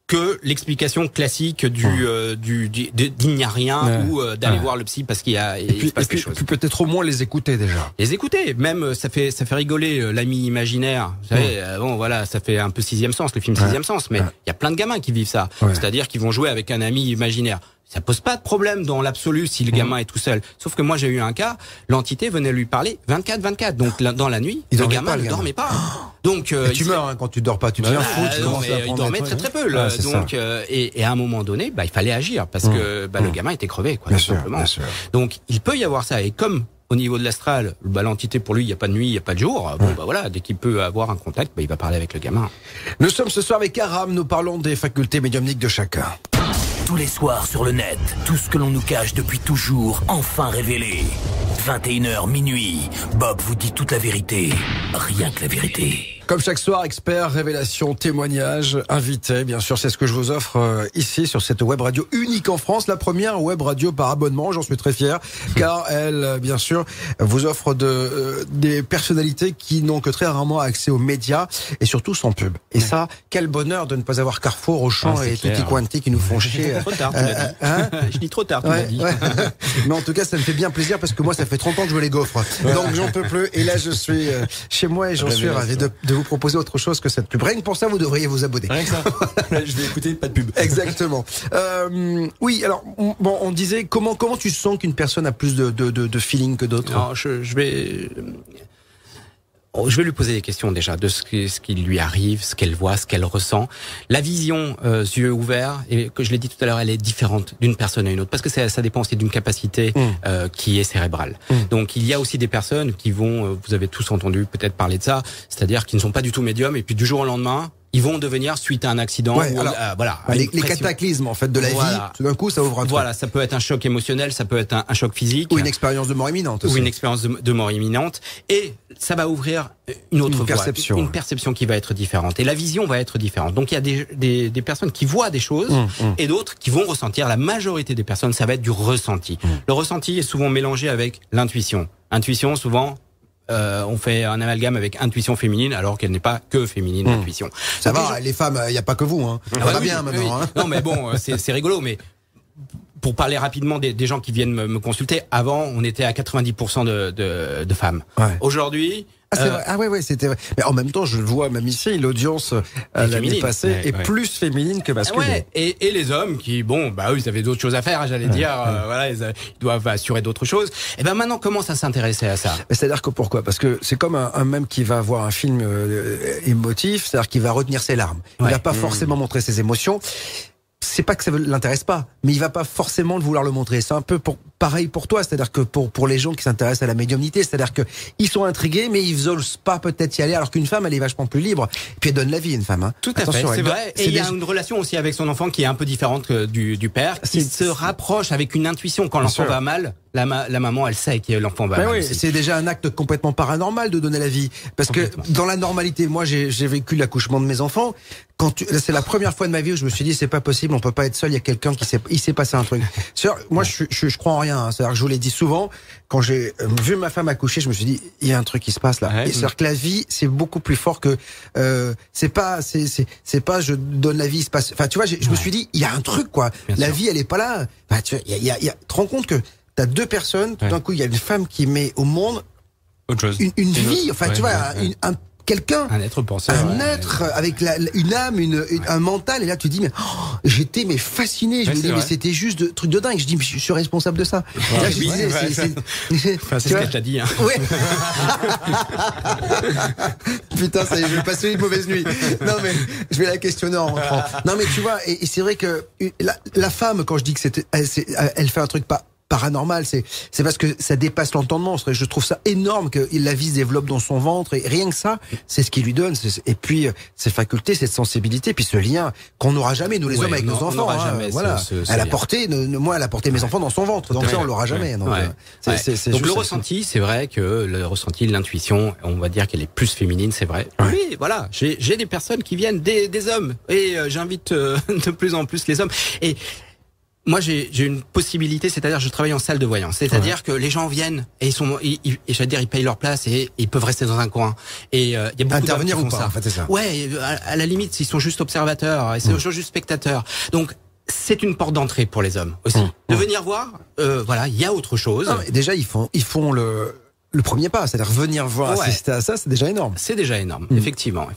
Speaker 2: que l'explication classique d'il n'y a rien ou d'aller voir le psy parce qu'il se passe des choses.
Speaker 1: Et puis peut-être au moins les écouter déjà.
Speaker 2: Les écouter, même ça fait rigoler l'ami imaginaire. Vous savez, bon voilà, ça fait un peu Sixième Sens, le film Sixième Sens, mais il y a plein de gamins qui vivent ça. C'est-à-dire qu'ils vont jouer avec un ami imaginaire. Ça pose pas de problème dans l'absolu si le gamin est tout seul. Sauf que moi j'ai eu un cas, l'entité venait lui parler 24/24. Donc dans la nuit, le gamin ne dormait pas. Donc
Speaker 1: tu meurs quand tu dors pas, tu deviens fou, tu commences à
Speaker 2: il dormait très peu. Donc et à un moment donné, il fallait agir parce que le gamin était crevé quoi, tout simplement. Donc il peut y avoir ça et comme au niveau de l'astral, l'entité pour lui, il n'y a pas de nuit, il n'y a pas de jour. Bon, voilà, dès qu'il peut avoir un contact, il va parler avec le gamin.
Speaker 1: Nous sommes ce soir avec Aram, nous parlons des facultés médiumniques de chacun.
Speaker 4: Tous les soirs sur le net, tout ce que l'on nous cache depuis toujours, enfin révélé. 21h minuit, Bob vous dit toute la vérité, rien que la vérité.
Speaker 1: Comme chaque soir, experts, révélations, témoignages, invités, bien sûr, c'est ce que je vous offre ici sur cette web radio unique en France, la première web radio par abonnement, j'en suis très fier, car elle, bien sûr, vous offre des personnalités qui n'ont que très rarement accès aux médias et surtout sans pub. Et ça, quel bonheur de ne pas avoir Carrefour, Auchan et Tutti Quanti qui nous font chier.
Speaker 2: Trop tard, tu l'as dit. Je dis trop tard, tu l'as dit.
Speaker 1: Mais en tout cas, ça me fait bien plaisir parce que moi, ça fait 30 ans que je veux les gaufres. Donc j'en peux plus. Et là, je suis chez moi et j'en suis ravi de vous proposer autre chose que cette pub. Rien que pour ça, vous devriez vous abonner.
Speaker 3: Rien que ça. Je vais écouter, pas de pub.
Speaker 1: Exactement. Oui, alors, on disait, comment tu sens qu'une personne a plus de feeling que d'autres?
Speaker 2: Non, je vais lui poser des questions déjà de ce qui lui arrive, ce qu'elle voit, ce qu'elle ressent. La vision, yeux ouverts, et que je l'ai dit tout à l'heure, elle est différente d'une personne à une autre, parce que ça dépend aussi d'une capacité qui est cérébrale. Donc il y a aussi des personnes qui vont, vous avez tous entendu peut-être parler de ça, c'est-à-dire qui ne sont pas du tout médiums, et puis du jour au lendemain, ils vont devenir suite à un accident.
Speaker 1: Les cataclysmes en fait de la vie. Tout d'un coup, ça ouvre un truc.
Speaker 2: Voilà, ça peut être un choc émotionnel, ça peut être un choc physique,
Speaker 1: ou une expérience de mort imminente. Aussi.
Speaker 2: Ou une expérience de mort imminente, et ça va ouvrir une autre
Speaker 1: perception,
Speaker 2: une perception qui va être différente, et la vision va être différente. Donc il y a des personnes qui voient des choses et d'autres qui vont ressentir. La majorité des personnes, ça va être du ressenti. Le ressenti est souvent mélangé avec l'intuition. Intuition, souvent. On fait un amalgame avec intuition féminine alors qu'elle n'est pas que féminine, l'intuition.
Speaker 1: Ça va, les femmes, il n'y a pas que vous. Hein. Ça va bien maintenant. Hein.
Speaker 2: Non mais bon, c'est rigolo, mais pour parler rapidement des gens qui viennent me consulter, avant on était à 90% de femmes. Aujourd'hui...
Speaker 1: c'est vrai. Ah ouais, c'était vrai. Mais en même temps, je le vois même ici, l'audience l'année passée est plus féminine que masculine.
Speaker 2: Et les hommes qui, eux, ils avaient d'autres choses à faire, j'allais dire, voilà, ils doivent assurer d'autres choses. Et ben maintenant, commence à s'intéresser à ça.
Speaker 1: C'est-à-dire que pourquoi? Parce que c'est comme un même qui va voir un film émotif, c'est-à-dire qu'il va retenir ses larmes. Il va pas forcément montrer ses émotions. C'est pas que ça l'intéresse pas, mais il va pas forcément vouloir le montrer. C'est un peu pareil pour toi, c'est-à-dire que pour les gens qui s'intéressent à la médiumnité, c'est-à-dire que ils sont intrigués, mais ils osent pas peut-être y aller, alors qu'une femme, elle est vachement plus libre. Et puis elle donne la vie, une femme. Hein.
Speaker 2: Tout à fait, c'est vrai. Et il y a une relation aussi avec son enfant qui est un peu différente que du père, qui se rapproche avec une intuition quand l'enfant va mal. La maman, elle sait que l'enfant va mal.
Speaker 1: Oui, c'est déjà un acte complètement paranormal de donner la vie, parce que dans la normalité, moi, j'ai vécu l'accouchement de mes enfants. C'est la première fois de ma vie où je me suis dit c'est pas possible, on peut pas être seul, il y a quelqu'un il s'est passé un truc. Moi je crois en rien, hein. C'est-à-dire que je vous l'ai dit souvent, quand j'ai vu ma femme accoucher, je me suis dit il y a un truc qui se passe là. C'est-à-dire que la vie c'est beaucoup plus fort que c'est pas je donne la vie, il se passe. Enfin tu vois, je me suis dit il y a un truc quoi. La vie elle est pas là. Enfin, tu te rends compte que t'as deux personnes, tout d'un coup il y a une femme qui met au monde
Speaker 3: autre chose.
Speaker 1: Une vie, enfin tu vois quelqu'un,
Speaker 2: un être penseur,
Speaker 1: être avec une âme, un mental, et là tu dis j'étais fasciné, je me dis mais c'était juste truc de dingue, je dis je suis responsable de ça. Là,
Speaker 2: c'est ce que t'as dit. Hein.
Speaker 1: Ouais. Putain, ça y est, je vais passer une mauvaise nuit. Non mais je vais la questionner en rentrant. Non mais tu vois, et c'est vrai que la femme, quand je dis que elle fait un truc pas paranormal, c'est parce que ça dépasse l'entendement. Je trouve ça énorme que la vie se développe dans son ventre, et rien que ça, c'est ce qui lui donne. Et puis ses facultés, cette sensibilité, puis ce lien qu'on n'aura jamais nous les hommes avec nos enfants. Voilà. Elle a porté, moi, elle a porté mes enfants dans son ventre, donc ça on l'aura jamais. Donc,
Speaker 2: donc le ressenti, c'est vrai que le ressenti, l'intuition, on va dire qu'elle est plus féminine, c'est vrai. Ouais. Oui, voilà, j'ai des personnes qui viennent des hommes, et j'invite de plus en plus les hommes. Et moi, j'ai une possibilité, c'est-à-dire je travaille en salle de voyance, c'est-à-dire que les gens viennent et ils payent leur place et ils peuvent rester dans un coin. Et il y a beaucoup
Speaker 1: intervenir
Speaker 2: d'hommes qui
Speaker 1: ou
Speaker 2: font
Speaker 1: pas,
Speaker 2: ça.
Speaker 1: en fait, c'est ça.
Speaker 2: Ouais, à la limite, s'ils sont juste observateurs, et c'est juste spectateurs. Donc c'est une porte d'entrée pour les hommes aussi. De venir voir, voilà, il y a autre chose.
Speaker 1: Non, déjà, ils font le premier pas, c'est-à-dire venir voir, assister à ça, c'est déjà énorme.
Speaker 2: C'est déjà énorme, effectivement.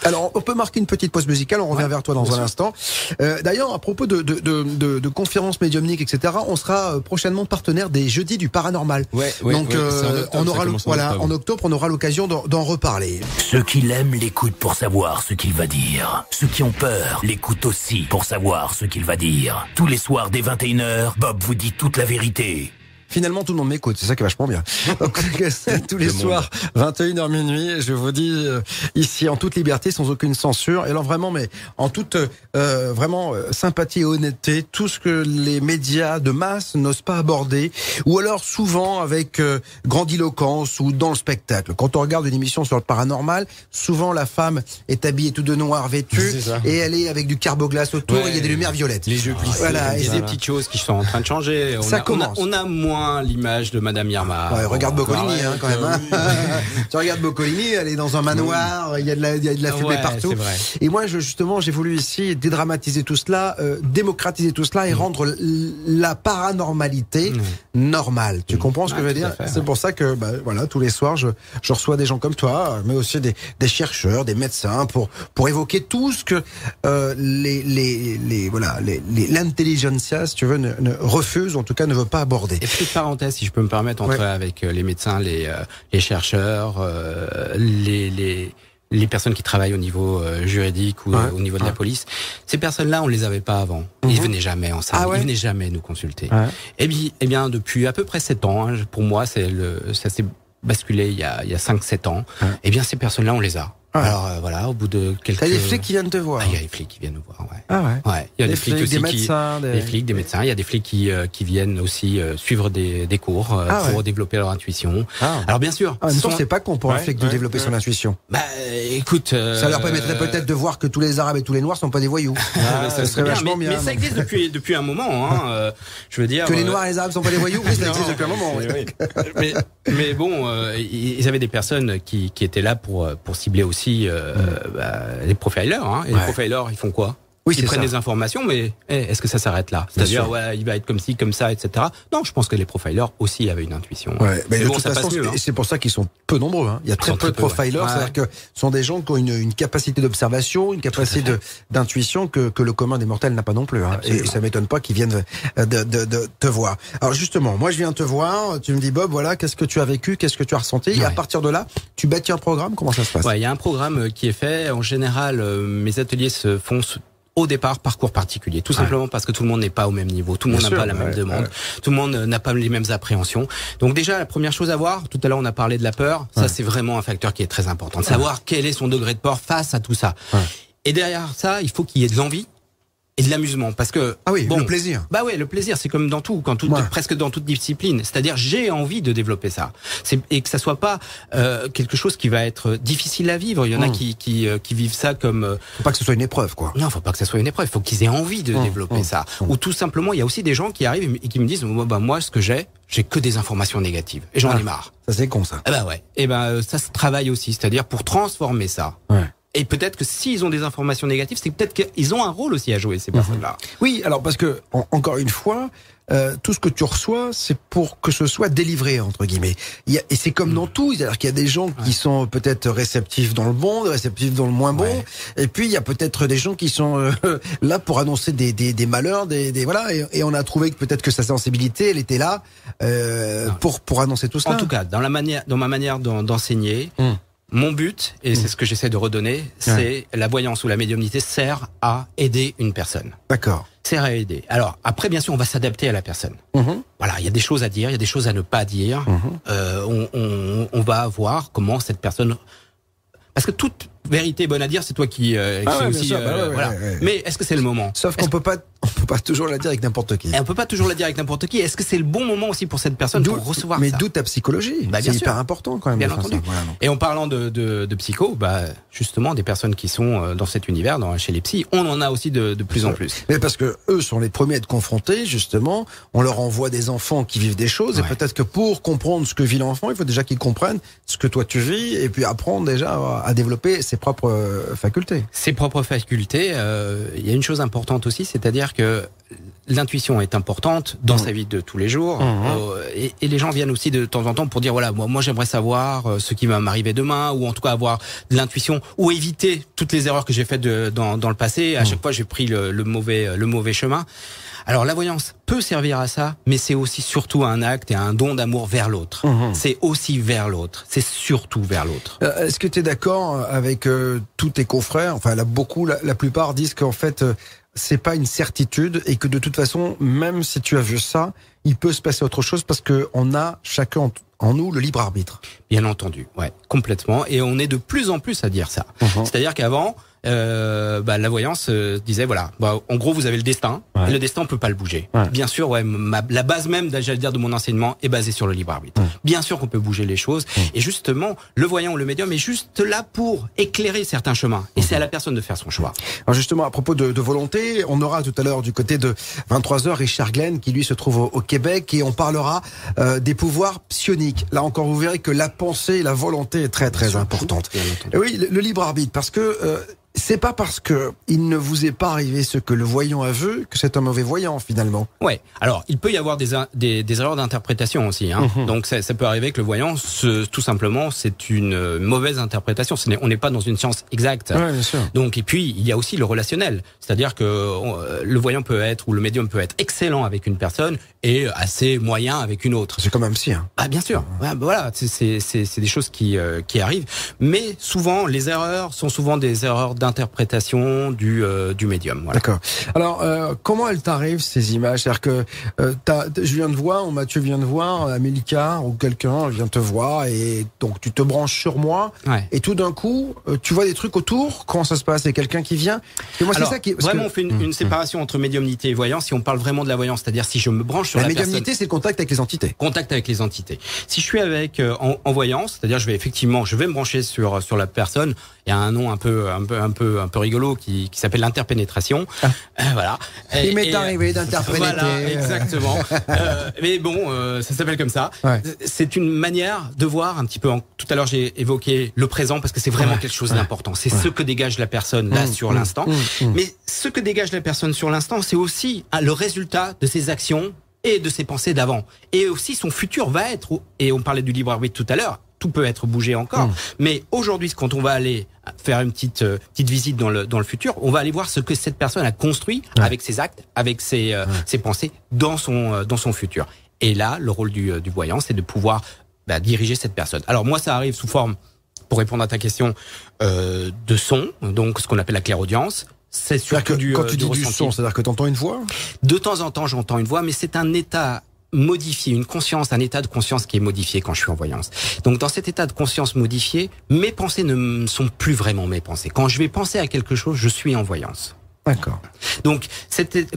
Speaker 1: Alors, on peut marquer une petite pause musicale, on revient vers toi dans un instant. D'ailleurs, à propos de conférences médiumniques, etc., on sera prochainement partenaire des Jeudis du Paranormal. Donc, on aura en octobre, on aura l'occasion d'en reparler.
Speaker 4: Ceux qui l'aiment l'écoutent pour savoir ce qu'il va dire. Ceux qui ont peur l'écoutent aussi pour savoir ce qu'il va dire. Tous les soirs dès 21h, Bob vous dit toute la vérité.
Speaker 1: Finalement, tout le monde m'écoute, c'est ça qui est vachement bien. Donc, tous les soirs, 21h minuit, je vous dis, ici, en toute liberté, sans aucune censure, et alors vraiment, mais en toute sympathie et honnêteté, tout ce que les médias de masse n'osent pas aborder, ou alors souvent avec grandiloquence ou dans le spectacle. Quand on regarde une émission sur le paranormal, souvent la femme est habillée tout de noir vêtue, et elle est avec du carboglace autour, et il y a des lumières violettes.
Speaker 2: Les jeux plissés.
Speaker 1: Voilà,
Speaker 2: il y a des petites choses qui sont en train de changer. On a moins l'image de Madame Irma.
Speaker 1: Ouais, regarde Boccolini, quand même. Tu regardes Boccolini, elle est dans un manoir, il y a de la fumée partout. Et moi, justement, j'ai voulu ici dédramatiser tout cela, démocratiser tout cela et rendre la paranormalité normale. Tu comprends ce que je veux dire? C'est pour ça que, voilà, tous les soirs, je reçois des gens comme toi, mais aussi des chercheurs, des médecins, pour évoquer tout ce que l'intelligentsia, si tu veux, ne refuse, en tout cas, ne veut pas aborder.
Speaker 2: Et petite parenthèse, si je peux me permettre, avec les médecins, les chercheurs, les personnes qui travaillent au niveau juridique ou au niveau de la police, ces personnes-là, on les avait pas avant. Ils venaient jamais en salle, ils venaient jamais nous consulter. Et bien, depuis à peu près 7 ans, pour moi, ça s'est basculé il y a 5-7 ans. Et bien, ces personnes-là, on les a. Alors voilà, au bout de quelques...
Speaker 1: T'as des flics qui viennent te voir.
Speaker 2: Il y a des flics qui viennent nous voir,
Speaker 1: il y a des flics aussi,
Speaker 2: des médecins, des flics, des médecins. Il y a des flics qui viennent aussi suivre des cours pour développer leur intuition. Alors bien sûr,
Speaker 1: c'est pas con pour un flic de développer son intuition.
Speaker 2: Écoute,
Speaker 1: ça leur permettrait peut-être de voir que tous les Arabes et tous les Noirs sont pas des voyous.
Speaker 2: Ça serait vachement bien. Mais ça existe depuis un moment. Je veux dire
Speaker 1: que les Noirs et les Arabes sont pas des voyous. Oui, ça existe depuis un moment.
Speaker 2: Mais bon, ils avaient des personnes qui étaient là pour cibler aussi les profilers. Et les profilers, ils font quoi? Ils prennent des informations, mais est-ce que ça s'arrête là? C'est-à-dire, il va être comme ci, comme ça, etc. Non, je pense que les profilers aussi avaient une intuition.
Speaker 1: Mais de toute façon, c'est pour ça qu'ils sont peu nombreux. Il y a très peu de profilers, c'est-à-dire que ce sont des gens qui ont une capacité d'observation, une capacité d'intuition que le commun des mortels n'a pas non plus. Et ça m'étonne pas qu'ils viennent de te voir. Alors justement, moi je viens te voir, tu me dis Bob, voilà, qu'est-ce que tu as vécu, qu'est-ce que tu as ressenti, et à partir de là, tu bâtis un programme, comment ça se passe?
Speaker 2: Il y a un programme qui est fait. En général, mes ateliers se font au départ parcours particulier, tout simplement parce que tout le monde n'est pas au même niveau, tout le monde n'a pas la même demande, tout le monde n'a pas les mêmes appréhensions. Donc déjà, la première chose à voir, tout à l'heure on a parlé de la peur, ça c'est vraiment un facteur qui est très important, de savoir quel est son degré de peur face à tout ça. Et derrière ça, il faut qu'il y ait de l'envie et de l'amusement, parce que
Speaker 1: le plaisir.
Speaker 2: Le plaisir, c'est comme dans tout, presque dans toute discipline. C'est-à-dire, j'ai envie de développer ça, et que ça soit pas quelque chose qui va être difficile à vivre. Il y en a qui vivent ça comme.
Speaker 1: Faut pas que ce soit une épreuve, quoi.
Speaker 2: Non, faut pas que ça soit une épreuve. Faut qu'ils aient envie de développer ça. Ou tout simplement, il y a aussi des gens qui arrivent et qui me disent, moi, ce que j'ai que des informations négatives, et j'en ai marre.
Speaker 1: Ça c'est con, ça.
Speaker 2: Ça se travaille aussi, c'est-à-dire pour transformer ça. Et peut-être que s'ils ont des informations négatives, c'est peut-être qu'ils ont un rôle aussi à jouer, ces personnes-là.
Speaker 1: Oui, alors parce que, encore une fois, tout ce que tu reçois, c'est pour que ce soit délivré, entre guillemets. Et c'est comme dans tout, c'est-à-dire qu'il y a des gens qui sont peut-être réceptifs dans le bon, réceptifs dans le moins bon, et puis il y a peut-être des gens qui sont là pour annoncer des malheurs, et on a trouvé que peut-être que sa sensibilité, elle était là pour annoncer tout cela.
Speaker 2: En tout cas, dans ma manière d'enseigner, Mon but, et c'est ce que j'essaie de redonner, c'est la voyance ou la médiumnité sert à aider une personne.
Speaker 1: D'accord.
Speaker 2: Sert à aider. Alors, après, bien sûr, on va s'adapter à la personne. Voilà, il y a des choses à dire, il y a des choses à ne pas dire. On va voir comment cette personne... Parce que toute vérité bonne à dire, c'est toi qui aussi. Voilà. Mais est-ce que c'est le moment?
Speaker 1: Sauf qu'on peut pas toujours la dire avec n'importe qui.
Speaker 2: Et on peut pas toujours la dire avec n'importe qui. Est-ce que c'est le bon moment aussi pour cette personne pour recevoir
Speaker 1: mais
Speaker 2: ça?
Speaker 1: Mais d'où ta psychologie. C'est hyper important quand même.
Speaker 2: Bien entendu. Voilà, et en parlant de psycho, justement, des personnes qui sont dans cet univers, chez les psys, on en a aussi de plus en plus.
Speaker 1: Mais parce que eux sont les premiers à être confrontés, justement. On leur envoie des enfants qui vivent des choses, et peut-être que pour comprendre ce que vit l'enfant, il faut déjà qu'ils comprennent ce que toi tu vis, et puis apprendre déjà à développer ses propres facultés.
Speaker 2: Ses propres facultés. Il y a une chose importante aussi, c'est-à-dire que l'intuition est importante dans sa vie de tous les jours, et les gens viennent aussi de temps en temps pour dire voilà, moi j'aimerais savoir ce qui va m'arriver demain, ou en tout cas avoir de l'intuition, ou éviter toutes les erreurs que j'ai faites dans le passé. À chaque fois j'ai pris le mauvais chemin. Alors la voyance peut servir à ça, mais c'est aussi surtout un acte et un don d'amour vers l'autre. C'est aussi vers l'autre, c'est surtout vers l'autre.
Speaker 1: Est-ce que tu es d'accord avec tous tes confrères? Enfin, la plupart disent qu'en fait, c'est pas une certitude, et que de toute façon, même si tu as vu ça, il peut se passer autre chose, parce que on a chacun en nous le libre arbitre.
Speaker 2: Bien entendu, ouais, complètement. Et on est de plus en plus à dire ça. C'est-à-dire qu'avant, la voyance disait voilà, en gros vous avez le destin, et le destin on peut pas le bouger. Bien sûr, la base même, j'allais dire, de mon enseignement est basée sur le libre arbitre. Bien sûr qu'on peut bouger les choses, et justement le voyant ou le médium est juste là pour éclairer certains chemins, et c'est à la personne de faire son choix.
Speaker 1: Alors justement, à propos de volonté, on aura tout à l'heure du côté de 23h Richard Glenn, qui lui se trouve au Québec, et on parlera des pouvoirs psioniques. Là encore, vous verrez que la pensée, la volonté est très très importante. Et oui, le libre arbitre, parce que c'est pas parce que il ne vous est pas arrivé ce que le voyant a vu que c'est un mauvais voyant finalement.
Speaker 2: Ouais. Alors il peut y avoir des erreurs d'interprétation aussi. Donc ça peut arriver que le voyant, tout simplement, c'est une mauvaise interprétation. On n'est pas dans une science exacte.
Speaker 1: Ouais, bien sûr.
Speaker 2: Donc et puis il y a aussi le relationnel, c'est-à-dire que le voyant peut être, ou le médium peut être excellent avec une personne et assez moyen avec une autre.
Speaker 1: C'est comme un psy.
Speaker 2: Ah bien sûr. Voilà, c'est des choses qui arrivent. Mais souvent les erreurs sont souvent des erreurs d'interprétation du médium. Voilà.
Speaker 1: D'accord. Alors, comment elles t'arrivent ces images? C'est-à-dire que je viens de voir, ou Mathieu vient de voir, Amélika ou quelqu'un vient te voir, et donc tu te branches sur moi, et tout d'un coup, tu vois des trucs autour. Comment ça se passe? C'est quelqu'un qui vient? Et moi, c'est ça qui.
Speaker 2: Vraiment, on fait une séparation entre médiumnité et voyance. Si on parle vraiment de la voyance, c'est-à-dire si je me branche sur la personne. La
Speaker 1: médiumnité, c'est le contact avec les entités.
Speaker 2: Contact avec les entités. Si je suis avec en voyance, c'est-à-dire je vais me brancher sur la personne. Il y a un nom un peu rigolo qui s'appelle l'interpénétration. Voilà.
Speaker 1: Il m'est arrivé d'interpréter.
Speaker 2: Voilà, exactement. Mais bon, ça s'appelle comme ça. C'est une manière de voir un petit peu. Tout à l'heure, j'ai évoqué le présent, parce que c'est vraiment quelque chose d'important. C'est ce que dégage la personne là sur l'instant. Mais ce que dégage la personne sur l'instant, c'est aussi le résultat de ses actions et de ses pensées d'avant. Et aussi son futur va être. Et on parlait du libre arbitre tout à l'heure. Tout peut être bougé encore, mais aujourd'hui, quand on va aller faire une petite visite dans le futur, on va aller voir ce que cette personne a construit avec ses actes, avec ses pensées dans son futur. Et là, le rôle du voyant, c'est de pouvoir diriger cette personne. Alors moi, ça arrive sous forme, pour répondre à ta question, de son, donc ce qu'on appelle la clairaudience. C'est surtout
Speaker 1: quand tu dis du son, c'est-à-dire que tu entends une voix?
Speaker 2: De temps en temps, j'entends une voix, mais c'est un état modifié, un état de conscience qui est modifié quand je suis en voyance. Donc dans cet état de conscience modifié, mes pensées ne sont plus vraiment mes pensées. Quand je vais penser à quelque chose, je suis en voyance.
Speaker 1: D'accord.
Speaker 2: Donc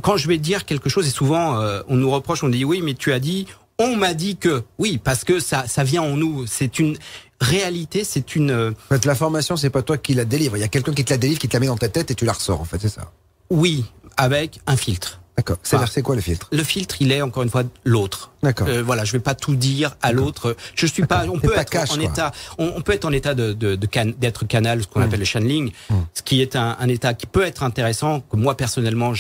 Speaker 2: quand je vais dire quelque chose, et souvent on nous reproche, on dit oui, mais tu as dit, on m'a dit que, oui, parce que ça vient en nous. C'est une réalité, c'est une.
Speaker 1: En fait, l'information, c'est pas toi qui la délivre. Il y a quelqu'un qui te la délivre, qui te la met dans ta tête et tu la ressors. En fait, c'est ça.
Speaker 2: Oui, avec un filtre.
Speaker 1: D'accord. C'est-à-dire, c'est quoi le filtre? Le
Speaker 2: filtre, il est encore une fois l'autre.
Speaker 1: D'accord.
Speaker 2: Voilà, je vais pas tout dire à l'autre. Je suis pas. On peut être en état. On peut être en état d'être canal, ce qu'on appelle le channeling, ce qui est un état qui peut être intéressant. Que moi personnellement,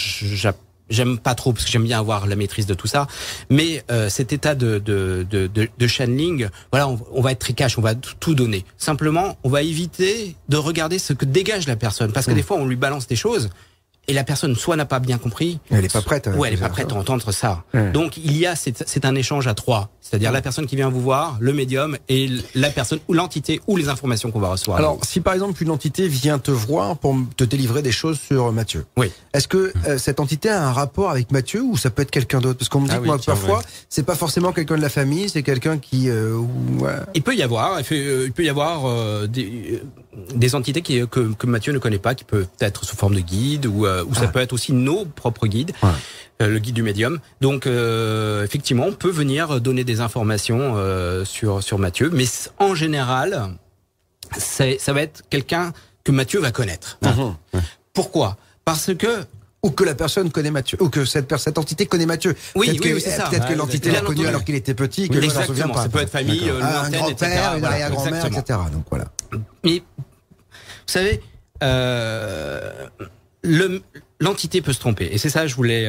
Speaker 2: j'aime pas trop, parce que j'aime bien avoir la maîtrise de tout ça. Mais cet état de channeling, voilà, on va être très cash, on va tout donner. Simplement, on va éviter de regarder ce que dégage la personne, parce que des fois, on lui balance des choses. et la personne soit n'a pas bien compris,
Speaker 1: elle est pas prête.
Speaker 2: Ouais, elle est pas prête à entendre ça. Donc c'est un échange à trois, c'est-à-dire la personne qui vient vous voir, le médium et la personne ou l'entité ou les informations qu'on va recevoir.
Speaker 1: Alors, si par exemple une entité vient te voir pour te délivrer des choses sur Mathieu,
Speaker 2: oui.
Speaker 1: Est-ce que cette entité a un rapport avec Mathieu ou ça peut être quelqu'un d'autre? Parce qu'on me dit que moi, parfois, c'est pas forcément quelqu'un de la famille, c'est quelqu'un qui.
Speaker 2: Il peut y avoir, des entités que Mathieu ne connaît pas, qui peuvent être sous forme de guide ou ça peut être aussi nos propres guides, le guide du médium. Donc effectivement, on peut venir donner des informations sur Mathieu, mais en général, ça va être quelqu'un que Mathieu va connaître. Pourquoi? Parce que
Speaker 1: ou que la personne connaît Mathieu, ou que cette entité connaît Mathieu.
Speaker 2: Oui, c'est ça.
Speaker 1: Peut-être que l'entité l'a connu alors qu'il était petit, que
Speaker 2: exactement, ne se souvient pas. Ça peut être famille,
Speaker 1: un grand-père, une arrière-grand-mère, etc. Donc voilà.
Speaker 2: Mais vous savez, l'entité peut se tromper, et c'est ça je voulais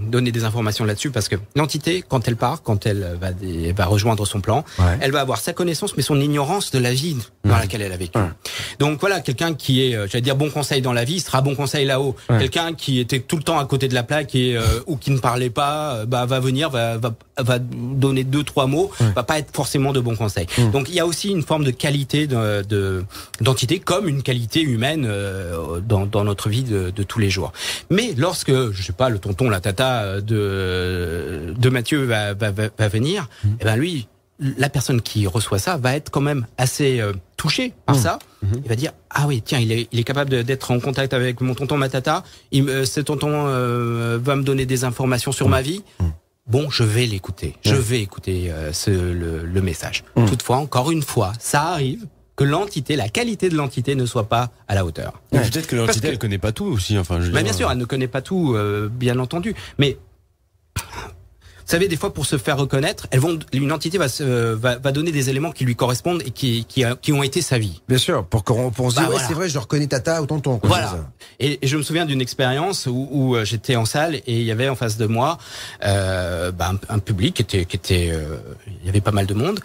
Speaker 2: donner des informations là-dessus, parce que l'entité, quand elle part, quand elle va rejoindre son plan, elle va avoir sa connaissance mais son ignorance de la vie dans laquelle elle a vécu. Donc voilà, quelqu'un qui est, j'allais dire bon conseil dans la vie, sera bon conseil là-haut. Quelqu'un qui était tout le temps à côté de la plaque et ou qui ne parlait pas, va venir, va donner 2-3 mots, va pas être forcément de bons conseils. Donc il y a aussi une forme de qualité d'entité, comme une qualité humaine dans notre vie de tous les jours. Mais lorsque, je sais pas, le tonton, la tata de Mathieu va venir, et ben lui, la personne qui reçoit ça va être quand même assez touchée par ça. Il va dire ah oui, tiens, il est capable d'être en contact avec mon tonton, ma tata. Ce tonton va me donner des informations sur ma vie. Bon, je vais l'écouter. Je vais écouter le message. Toutefois, encore une fois, ça arrive que l'entité, la qualité de l'entité ne soit pas à la hauteur.
Speaker 3: Peut-être que l'entité, elle connaît pas tout aussi. Enfin,
Speaker 2: bien sûr, elle ne connaît pas tout, bien entendu. Mais vous savez, des fois, pour se faire reconnaître, une entité va donner des éléments qui lui correspondent et qui ont été sa vie.
Speaker 1: Bien sûr, pour se dire, c'est vrai, je reconnais tata ou tonton.
Speaker 2: Voilà. Et je me souviens d'une expérience où j'étais en salle et il y avait en face de moi un public qui était il y avait pas mal de monde,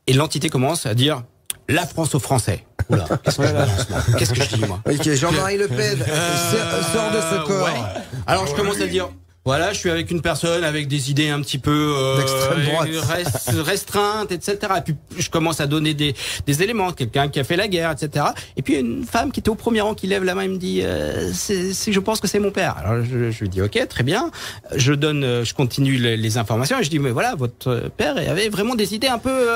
Speaker 2: et l'entité commence à dire la France aux Français. Oula, qu'est-ce que je dis, moi?
Speaker 1: Ok, Jean-Marie Le Pen, sort de ce corps.
Speaker 2: Ouais. Alors je commence à dire, voilà, je suis avec une personne avec des idées un petit peu
Speaker 1: d'extrême droite,
Speaker 2: restreintes, etc. Et puis je commence à donner des éléments, quelqu'un qui a fait la guerre, etc. Et puis une femme qui était au premier rang qui lève la main et me dit, je pense que c'est mon père. Alors je lui dis, ok, très bien. Je continue les informations et je dis, mais voilà, votre père avait vraiment des idées un peu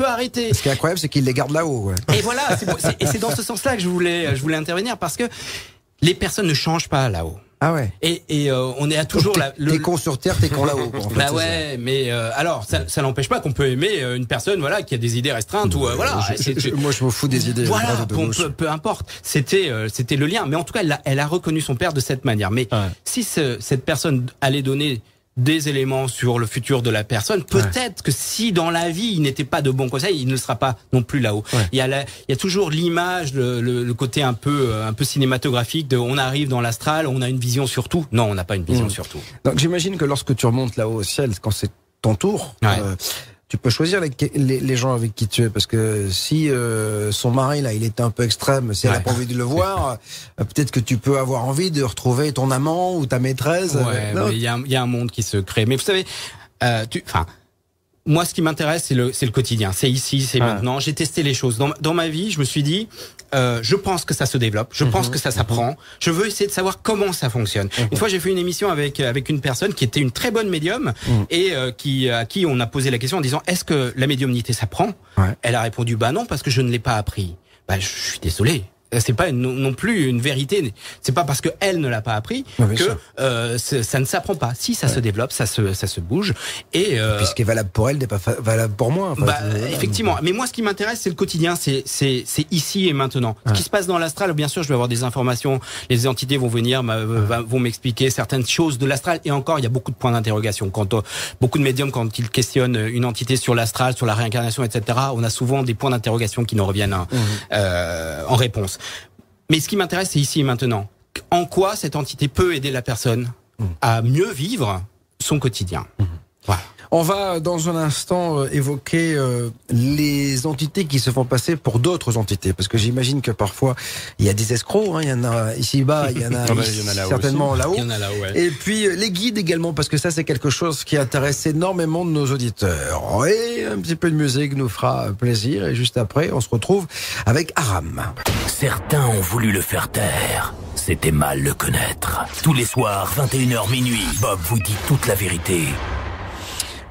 Speaker 2: arrêtées.
Speaker 1: Ce qui est incroyable, c'est qu'il les garde là-haut. Ouais.
Speaker 2: Et voilà, c'est dans ce sens-là que je voulais intervenir, parce que les personnes ne changent pas là-haut.
Speaker 1: Ah ouais.
Speaker 2: Et on est à toujours
Speaker 1: t'es con sur terre, t'es con là-haut. En fait,
Speaker 2: bah ouais, mais alors ça n'empêche pas qu'on peut aimer une personne qui a des idées restreintes ou voilà.
Speaker 1: Moi je me fous des idées.
Speaker 2: Voilà, peu importe. C'était le lien. Mais en tout cas, elle a reconnu son père de cette manière. Mais si cette personne allait donner des éléments sur le futur de la personne, peut-être que si dans la vie il n'était pas de bons conseils, il ne sera pas non plus là-haut. Il y a toujours l'image, le côté un peu cinématographique de on arrive dans l'astral, on a une vision sur tout. Non, on n'a pas une vision sur tout.
Speaker 1: Donc j'imagine que lorsque tu remontes là-haut au ciel, quand c'est ton tour, tu peux choisir les gens avec qui tu es, parce que si son mari là il était un peu extrême, si elle a pas envie de le voir, peut-être que tu peux avoir envie de retrouver ton amant ou ta maîtresse.
Speaker 2: Il y a un monde qui se crée. Mais vous savez, moi, ce qui m'intéresse, c'est le quotidien. C'est ici, c'est maintenant. J'ai testé les choses. Dans ma vie, je me suis dit, je pense que ça se développe. Je pense que ça s'apprend. Je veux essayer de savoir comment ça fonctionne. Une fois, j'ai fait une émission avec une personne qui était une très bonne médium et à qui on a posé la question en disant, est-ce que la médiumnité s'apprend? Elle a répondu, bah non, parce que je ne l'ai pas appris. Bah, je suis désolé. C'est pas non plus une vérité. C'est pas parce que elle ne l'a pas appris que ça ne s'apprend pas. Si ça se développe, ça se bouge. Et
Speaker 1: puis ce qui est valable pour elle n'est pas valable pour moi. En fait.
Speaker 2: Effectivement. Mais moi, ce qui m'intéresse, c'est le quotidien. C'est ici et maintenant. Ce qui se passe dans l'astral, bien sûr, je vais avoir des informations. Les entités vont venir, vont m'expliquer certaines choses de l'astral. Et encore, il y a beaucoup de points d'interrogation. Beaucoup de médiums, quand ils questionnent une entité sur l'astral, sur la réincarnation, etc., on a souvent des points d'interrogation qui nous reviennent en réponse. Mais ce qui m'intéresse, c'est ici et maintenant. En quoi cette entité peut aider la personne à mieux vivre son quotidien. Voilà.
Speaker 1: On va dans un instant évoquer les entités qui se font passer pour d'autres entités, parce que j'imagine que parfois il y a des escrocs, il y en a ici-bas, il y en a, certainement là-haut. Et puis les guides également, parce que ça c'est quelque chose qui intéresse énormément de nos auditeurs. Et un petit peu de musique nous fera plaisir, et juste après on se retrouve avec Aram.
Speaker 4: Certains ont voulu le faire taire. C'était mal le connaître. Tous les soirs, 21h minuit, Bob vous dit toute la vérité.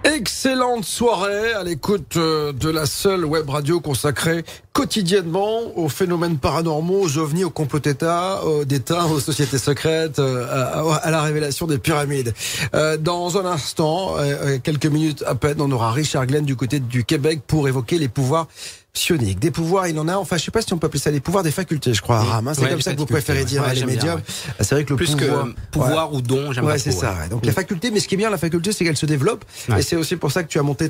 Speaker 1: Excellente soirée à l'écoute de la seule web radio consacrée quotidiennement aux phénomènes paranormaux, aux ovnis, aux complots d'État, aux sociétés secrètes, à la révélation des pyramides. Dans un instant, quelques minutes à peine, on aura Richard Glenn du côté du Québec pour évoquer les pouvoirs psioniques. Des pouvoirs, il en a, enfin je sais pas si on peut appeler ça les pouvoirs des facultés, je crois, Aram. C'est comme ça que vous préférez dire les médiums. C'est vrai que le
Speaker 2: plus
Speaker 1: pouvoir,
Speaker 2: que pouvoir ou don, j'aime pas trop.
Speaker 1: C'est ça. Donc la faculté, mais ce qui est bien la faculté, c'est qu'elle se développe, et c'est aussi pour ça que tu as monté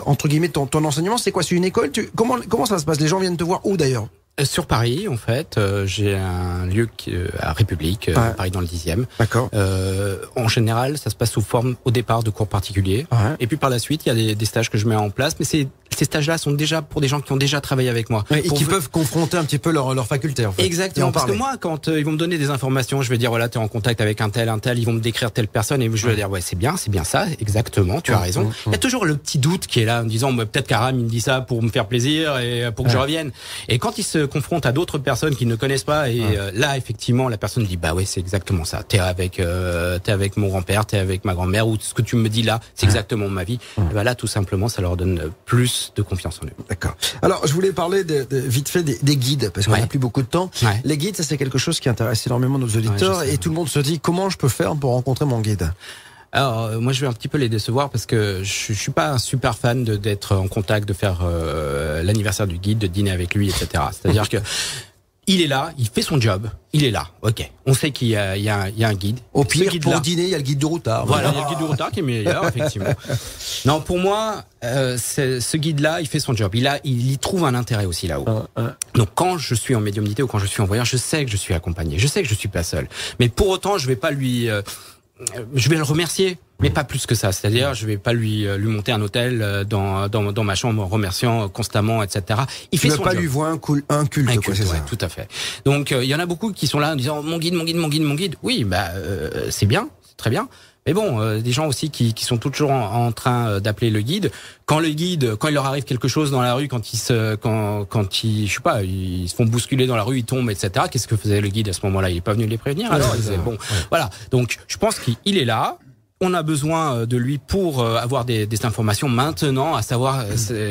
Speaker 1: entre guillemets ton enseignement. C'est quoi, c'est une école? Comment ça se passe? Les gens viennent te voir où d'ailleurs?
Speaker 2: Sur Paris, en fait, j'ai un lieu à République, Paris dans le 10e.
Speaker 1: D'accord.
Speaker 2: En général, ça se passe sous forme, au départ, de cours particuliers. Et puis par la suite, il y a des stages que je mets en place. Mais ces stages-là sont déjà pour des gens qui ont déjà travaillé avec moi.
Speaker 1: Et qui peuvent confronter un petit peu leur faculté, en fait.
Speaker 2: Exactement. Parce que moi, quand ils vont me donner des informations, je vais dire, voilà, t'es en contact avec un tel, ils vont me décrire telle personne, et je vais dire, ouais, c'est bien ça, exactement, tu as raison. Il y a toujours le petit doute qui est là, en me disant, peut-être qu'Aram, il me dit ça pour me faire plaisir et pour que je revienne. Et quand ils se confrontent à d'autres personnes qui ne connaissent pas, et là, effectivement, la personne dit, bah ouais, c'est exactement ça. T'es avec mon grand-père, t'es avec ma grand-mère, ou ce que tu me dis là, c'est exactement ma vie. Et bah là, tout simplement, ça leur donne plus de confiance en eux.
Speaker 1: D'accord. Alors, je voulais parler vite fait des guides, parce qu'on n'a plus beaucoup de temps. Les guides, ça c'est quelque chose qui intéresse énormément nos auditeurs, et tout le monde se dit, comment je peux faire pour rencontrer mon guide?
Speaker 2: Alors, moi, je vais un petit peu les décevoir parce que je suis pas un super fan d'être en contact, de faire l'anniversaire du guide, de dîner avec lui, etc. C'est-à-dire que il est là, il fait son job, il est là. Ok, on sait qu'il y a un guide.
Speaker 1: Au pire, pour dîner, il y a le guide du routard.
Speaker 2: Voilà, il y a le guide du routard qui est meilleur, effectivement. Non, pour moi, ce guide-là, il fait son job. Il y trouve un intérêt aussi là-haut. Donc, quand je suis en médiumnité ou quand je suis en voyage, je sais que je suis accompagné, je sais que je suis pas seul. Mais pour autant, je vais pas lui je vais le remercier, mais pas plus que ça. C'est-à-dire, je vais pas lui monter un hôtel dans ma chambre en remerciant constamment, etc. Il fait son job.
Speaker 1: Tu ne vas pas lui voir un culte, quoi, c'est ça.
Speaker 2: Tout à fait. Donc, il y en a beaucoup qui sont là en disant mon guide. Oui, c'est bien, c'est très bien. Mais bon, des gens aussi qui sont toujours en train d'appeler le guide. Quand il leur arrive quelque chose dans la rue, quand ils se font bousculer dans la rue, ils tombent, etc. Qu'est-ce que faisait le guide à ce moment-là? Il est pas venu les prévenir. Alors, voilà. Donc, je pense qu'il est là. On a besoin de lui pour avoir des informations maintenant, à savoir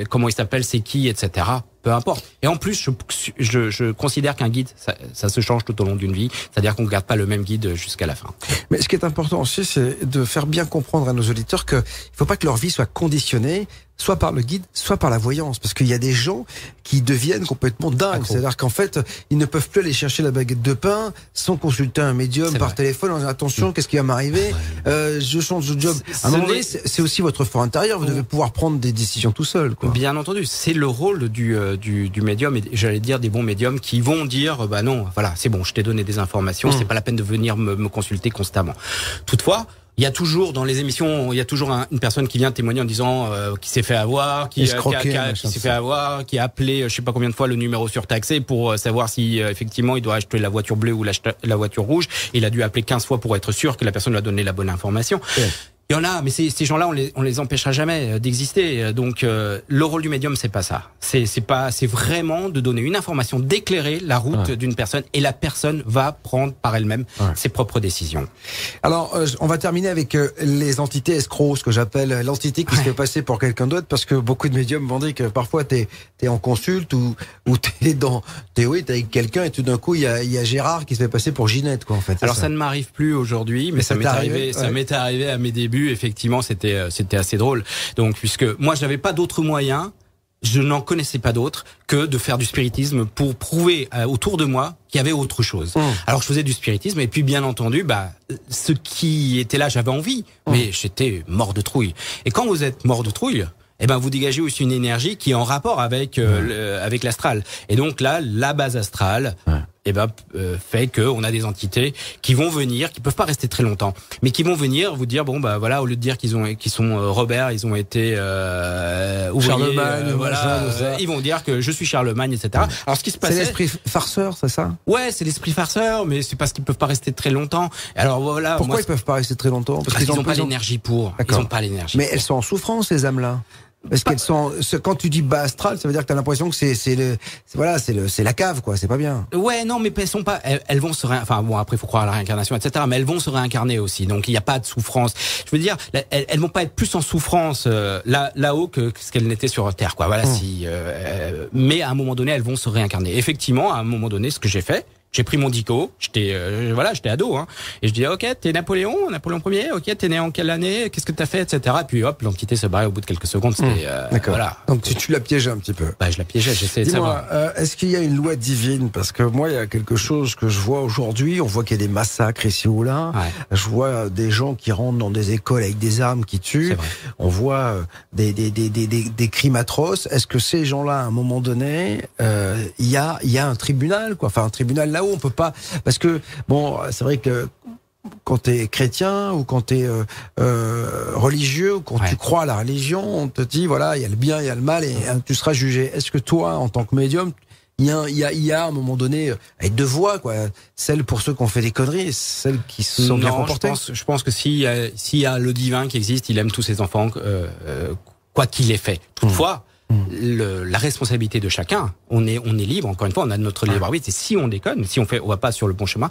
Speaker 2: comment il s'appelle, c'est qui, etc. Peu importe. Et en plus, je considère qu'un guide, ça se change tout au long d'une vie. C'est-à-dire qu'on ne garde pas le même guide jusqu'à la fin.
Speaker 1: Mais ce qui est important aussi, c'est de faire bien comprendre à nos auditeurs qu'il ne faut pas que leur vie soit conditionnée soit par le guide, soit par la voyance. Parce qu'il y a des gens qui deviennent complètement dingues. C'est-à-dire qu'en fait, ils ne peuvent plus aller chercher la baguette de pain sans consulter un médium par téléphone en disant attention, qu'est-ce qui va m'arriver? Je change de job. À un moment donné, c'est aussi votre fort intérieur. Vous devez pouvoir prendre des décisions tout seul, quoi.
Speaker 2: Bien entendu. C'est le rôle du médium, et j'allais dire des bons médiums qui vont dire bah non, voilà, c'est bon, je t'ai donné des informations, c'est pas la peine de venir me consulter constamment. Toutefois, il y a toujours dans les émissions, il y a toujours une personne qui vient témoigner en disant qui s'est fait avoir, qui s'est fait avoir, qui a appelé je sais pas combien de fois le numéro surtaxé pour savoir si effectivement il doit acheter la voiture bleue ou la voiture rouge. Il a dû appeler 15 fois pour être sûr que la personne lui a donné la bonne information. Il y en a, mais ces gens-là, on les empêchera jamais d'exister. Donc, le rôle du médium, c'est pas ça. C'est vraiment de donner une information, d'éclairer la route d'une personne, et la personne va prendre par elle-même ses propres décisions.
Speaker 1: Alors, on va terminer avec les entités escrocs, ce que j'appelle l'entité qui se fait passer pour quelqu'un d'autre, parce que beaucoup de médiums vont dire que parfois t'es en consulte ou t'es avec quelqu'un et tout d'un coup il y a Gérard qui se fait passer pour Ginette, quoi, en fait.
Speaker 2: Alors ça ne m'arrive plus aujourd'hui, mais ça m'est arrivé à mes débuts. Effectivement, c'était assez drôle. Donc, puisque moi, je n'avais pas d'autre moyen, je n'en connaissais pas d'autre que de faire du spiritisme pour prouver autour de moi qu'il y avait autre chose. Alors, je faisais du spiritisme, et puis, bien entendu, ce qui était là, j'avais envie, mais j'étais mort de trouille. Et quand vous êtes mort de trouille, vous dégagez aussi une énergie qui est en rapport avec l'astral. Et donc là, la base astrale fait qu'on a des entités qui vont venir, qui peuvent pas rester très longtemps, mais qui vont venir vous dire bon bah voilà, au lieu de dire qu'ils sont Robert, ils ont été ouvriers,
Speaker 1: Charlemagne,
Speaker 2: voilà, ils vont dire que je suis Charlemagne, etc. Alors ce qui se passe,
Speaker 1: c'est l'esprit farceur, c'est ça?
Speaker 2: Ouais, c'est l'esprit farceur, mais c'est parce qu'ils peuvent pas rester très longtemps. Alors voilà.
Speaker 1: Pourquoi ils peuvent pas rester très longtemps?
Speaker 2: Parce qu'ils ont pas l'énergie pour. Ils ont pas l'énergie.
Speaker 1: Mais elles sont en souffrance, ces âmes-là. Parce qu'elles sont, quand tu dis bas astral, ça veut dire que t'as l'impression que c'est la cave, quoi. C'est pas bien.
Speaker 2: Ouais, non, mais elles sont pas, elles vont se enfin bon, après, il faut croire à la réincarnation, etc. Mais elles vont se réincarner aussi. Donc, il n'y a pas de souffrance. Je veux dire, elles vont pas être plus en souffrance, là-haut que ce qu'elles n'étaient sur Terre, quoi. Voilà, mais à un moment donné, elles vont se réincarner. Effectivement, à un moment donné, ce que j'ai fait, j'ai pris mon dico, j'étais ado, hein, et je dis ok, t'es Napoléon Ier, ok, t'es né en quelle année, qu'est-ce que t'as fait, etc. Et puis hop, l'entité se barrait au bout de quelques secondes. C'était voilà.
Speaker 1: Donc tu l'as piégé un petit peu.
Speaker 2: Bah je la piégeais, j'essayais de savoir.
Speaker 1: Est-ce qu'il y a une loi divine? Parce que moi, il y a quelque chose que je vois aujourd'hui. On voit qu'il y a des massacres ici ou là. Ouais. Je vois des gens qui rentrent dans des écoles avec des armes qui tuent. On voit des crimes atroces. Est-ce que ces gens-là, à un moment donné, il y a un tribunal, quoi. Enfin, un tribunal là. On peut pas, parce que bon, c'est vrai que quand t'es chrétien ou quand t'es religieux ou quand tu crois à la religion, on te dit voilà, il y a le bien, il y a le mal et tu seras jugé. Est-ce que toi, en tant que médium, il y a à un moment donné deux voix, quoi, celle pour ceux qui ont fait des conneries, et celle qui se sont bien comportés.
Speaker 2: Je pense que s'il y a le divin qui existe, il aime tous ses enfants, quoi qu'il ait fait. Toutefois. La responsabilité de chacun, on est libre, encore une fois, on a notre libre arbitre, et si on déconne, si on va pas sur le bon chemin,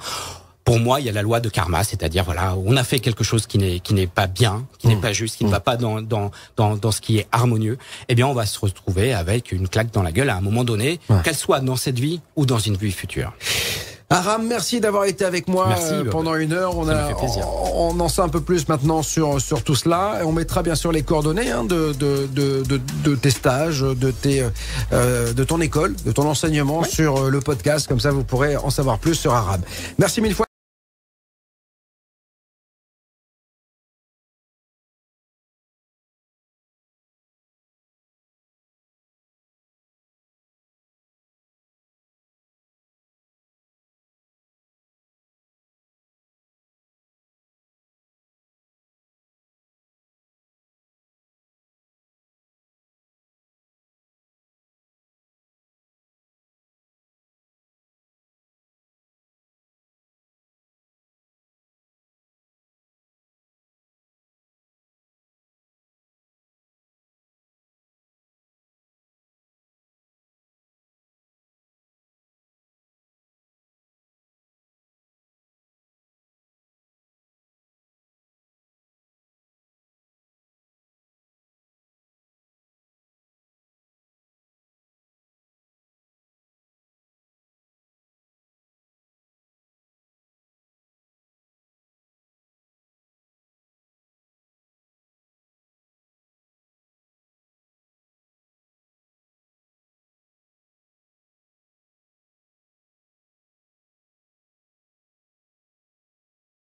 Speaker 2: pour moi, il y a la loi de karma, c'est-à-dire voilà, on a fait quelque chose qui n'est pas bien, qui n'est pas juste, qui ne va pas dans ce qui est harmonieux, eh bien on va se retrouver avec une claque dans la gueule à un moment donné, qu'elle soit dans cette vie ou dans une vie future.
Speaker 1: Aram, merci d'avoir été avec moi pendant une heure. On en sait un peu plus maintenant sur tout cela. Et on mettra bien sûr les coordonnées de tes stages, de ton école, de ton enseignement sur le podcast. Comme ça, vous pourrez en savoir plus sur Aram. Merci mille fois.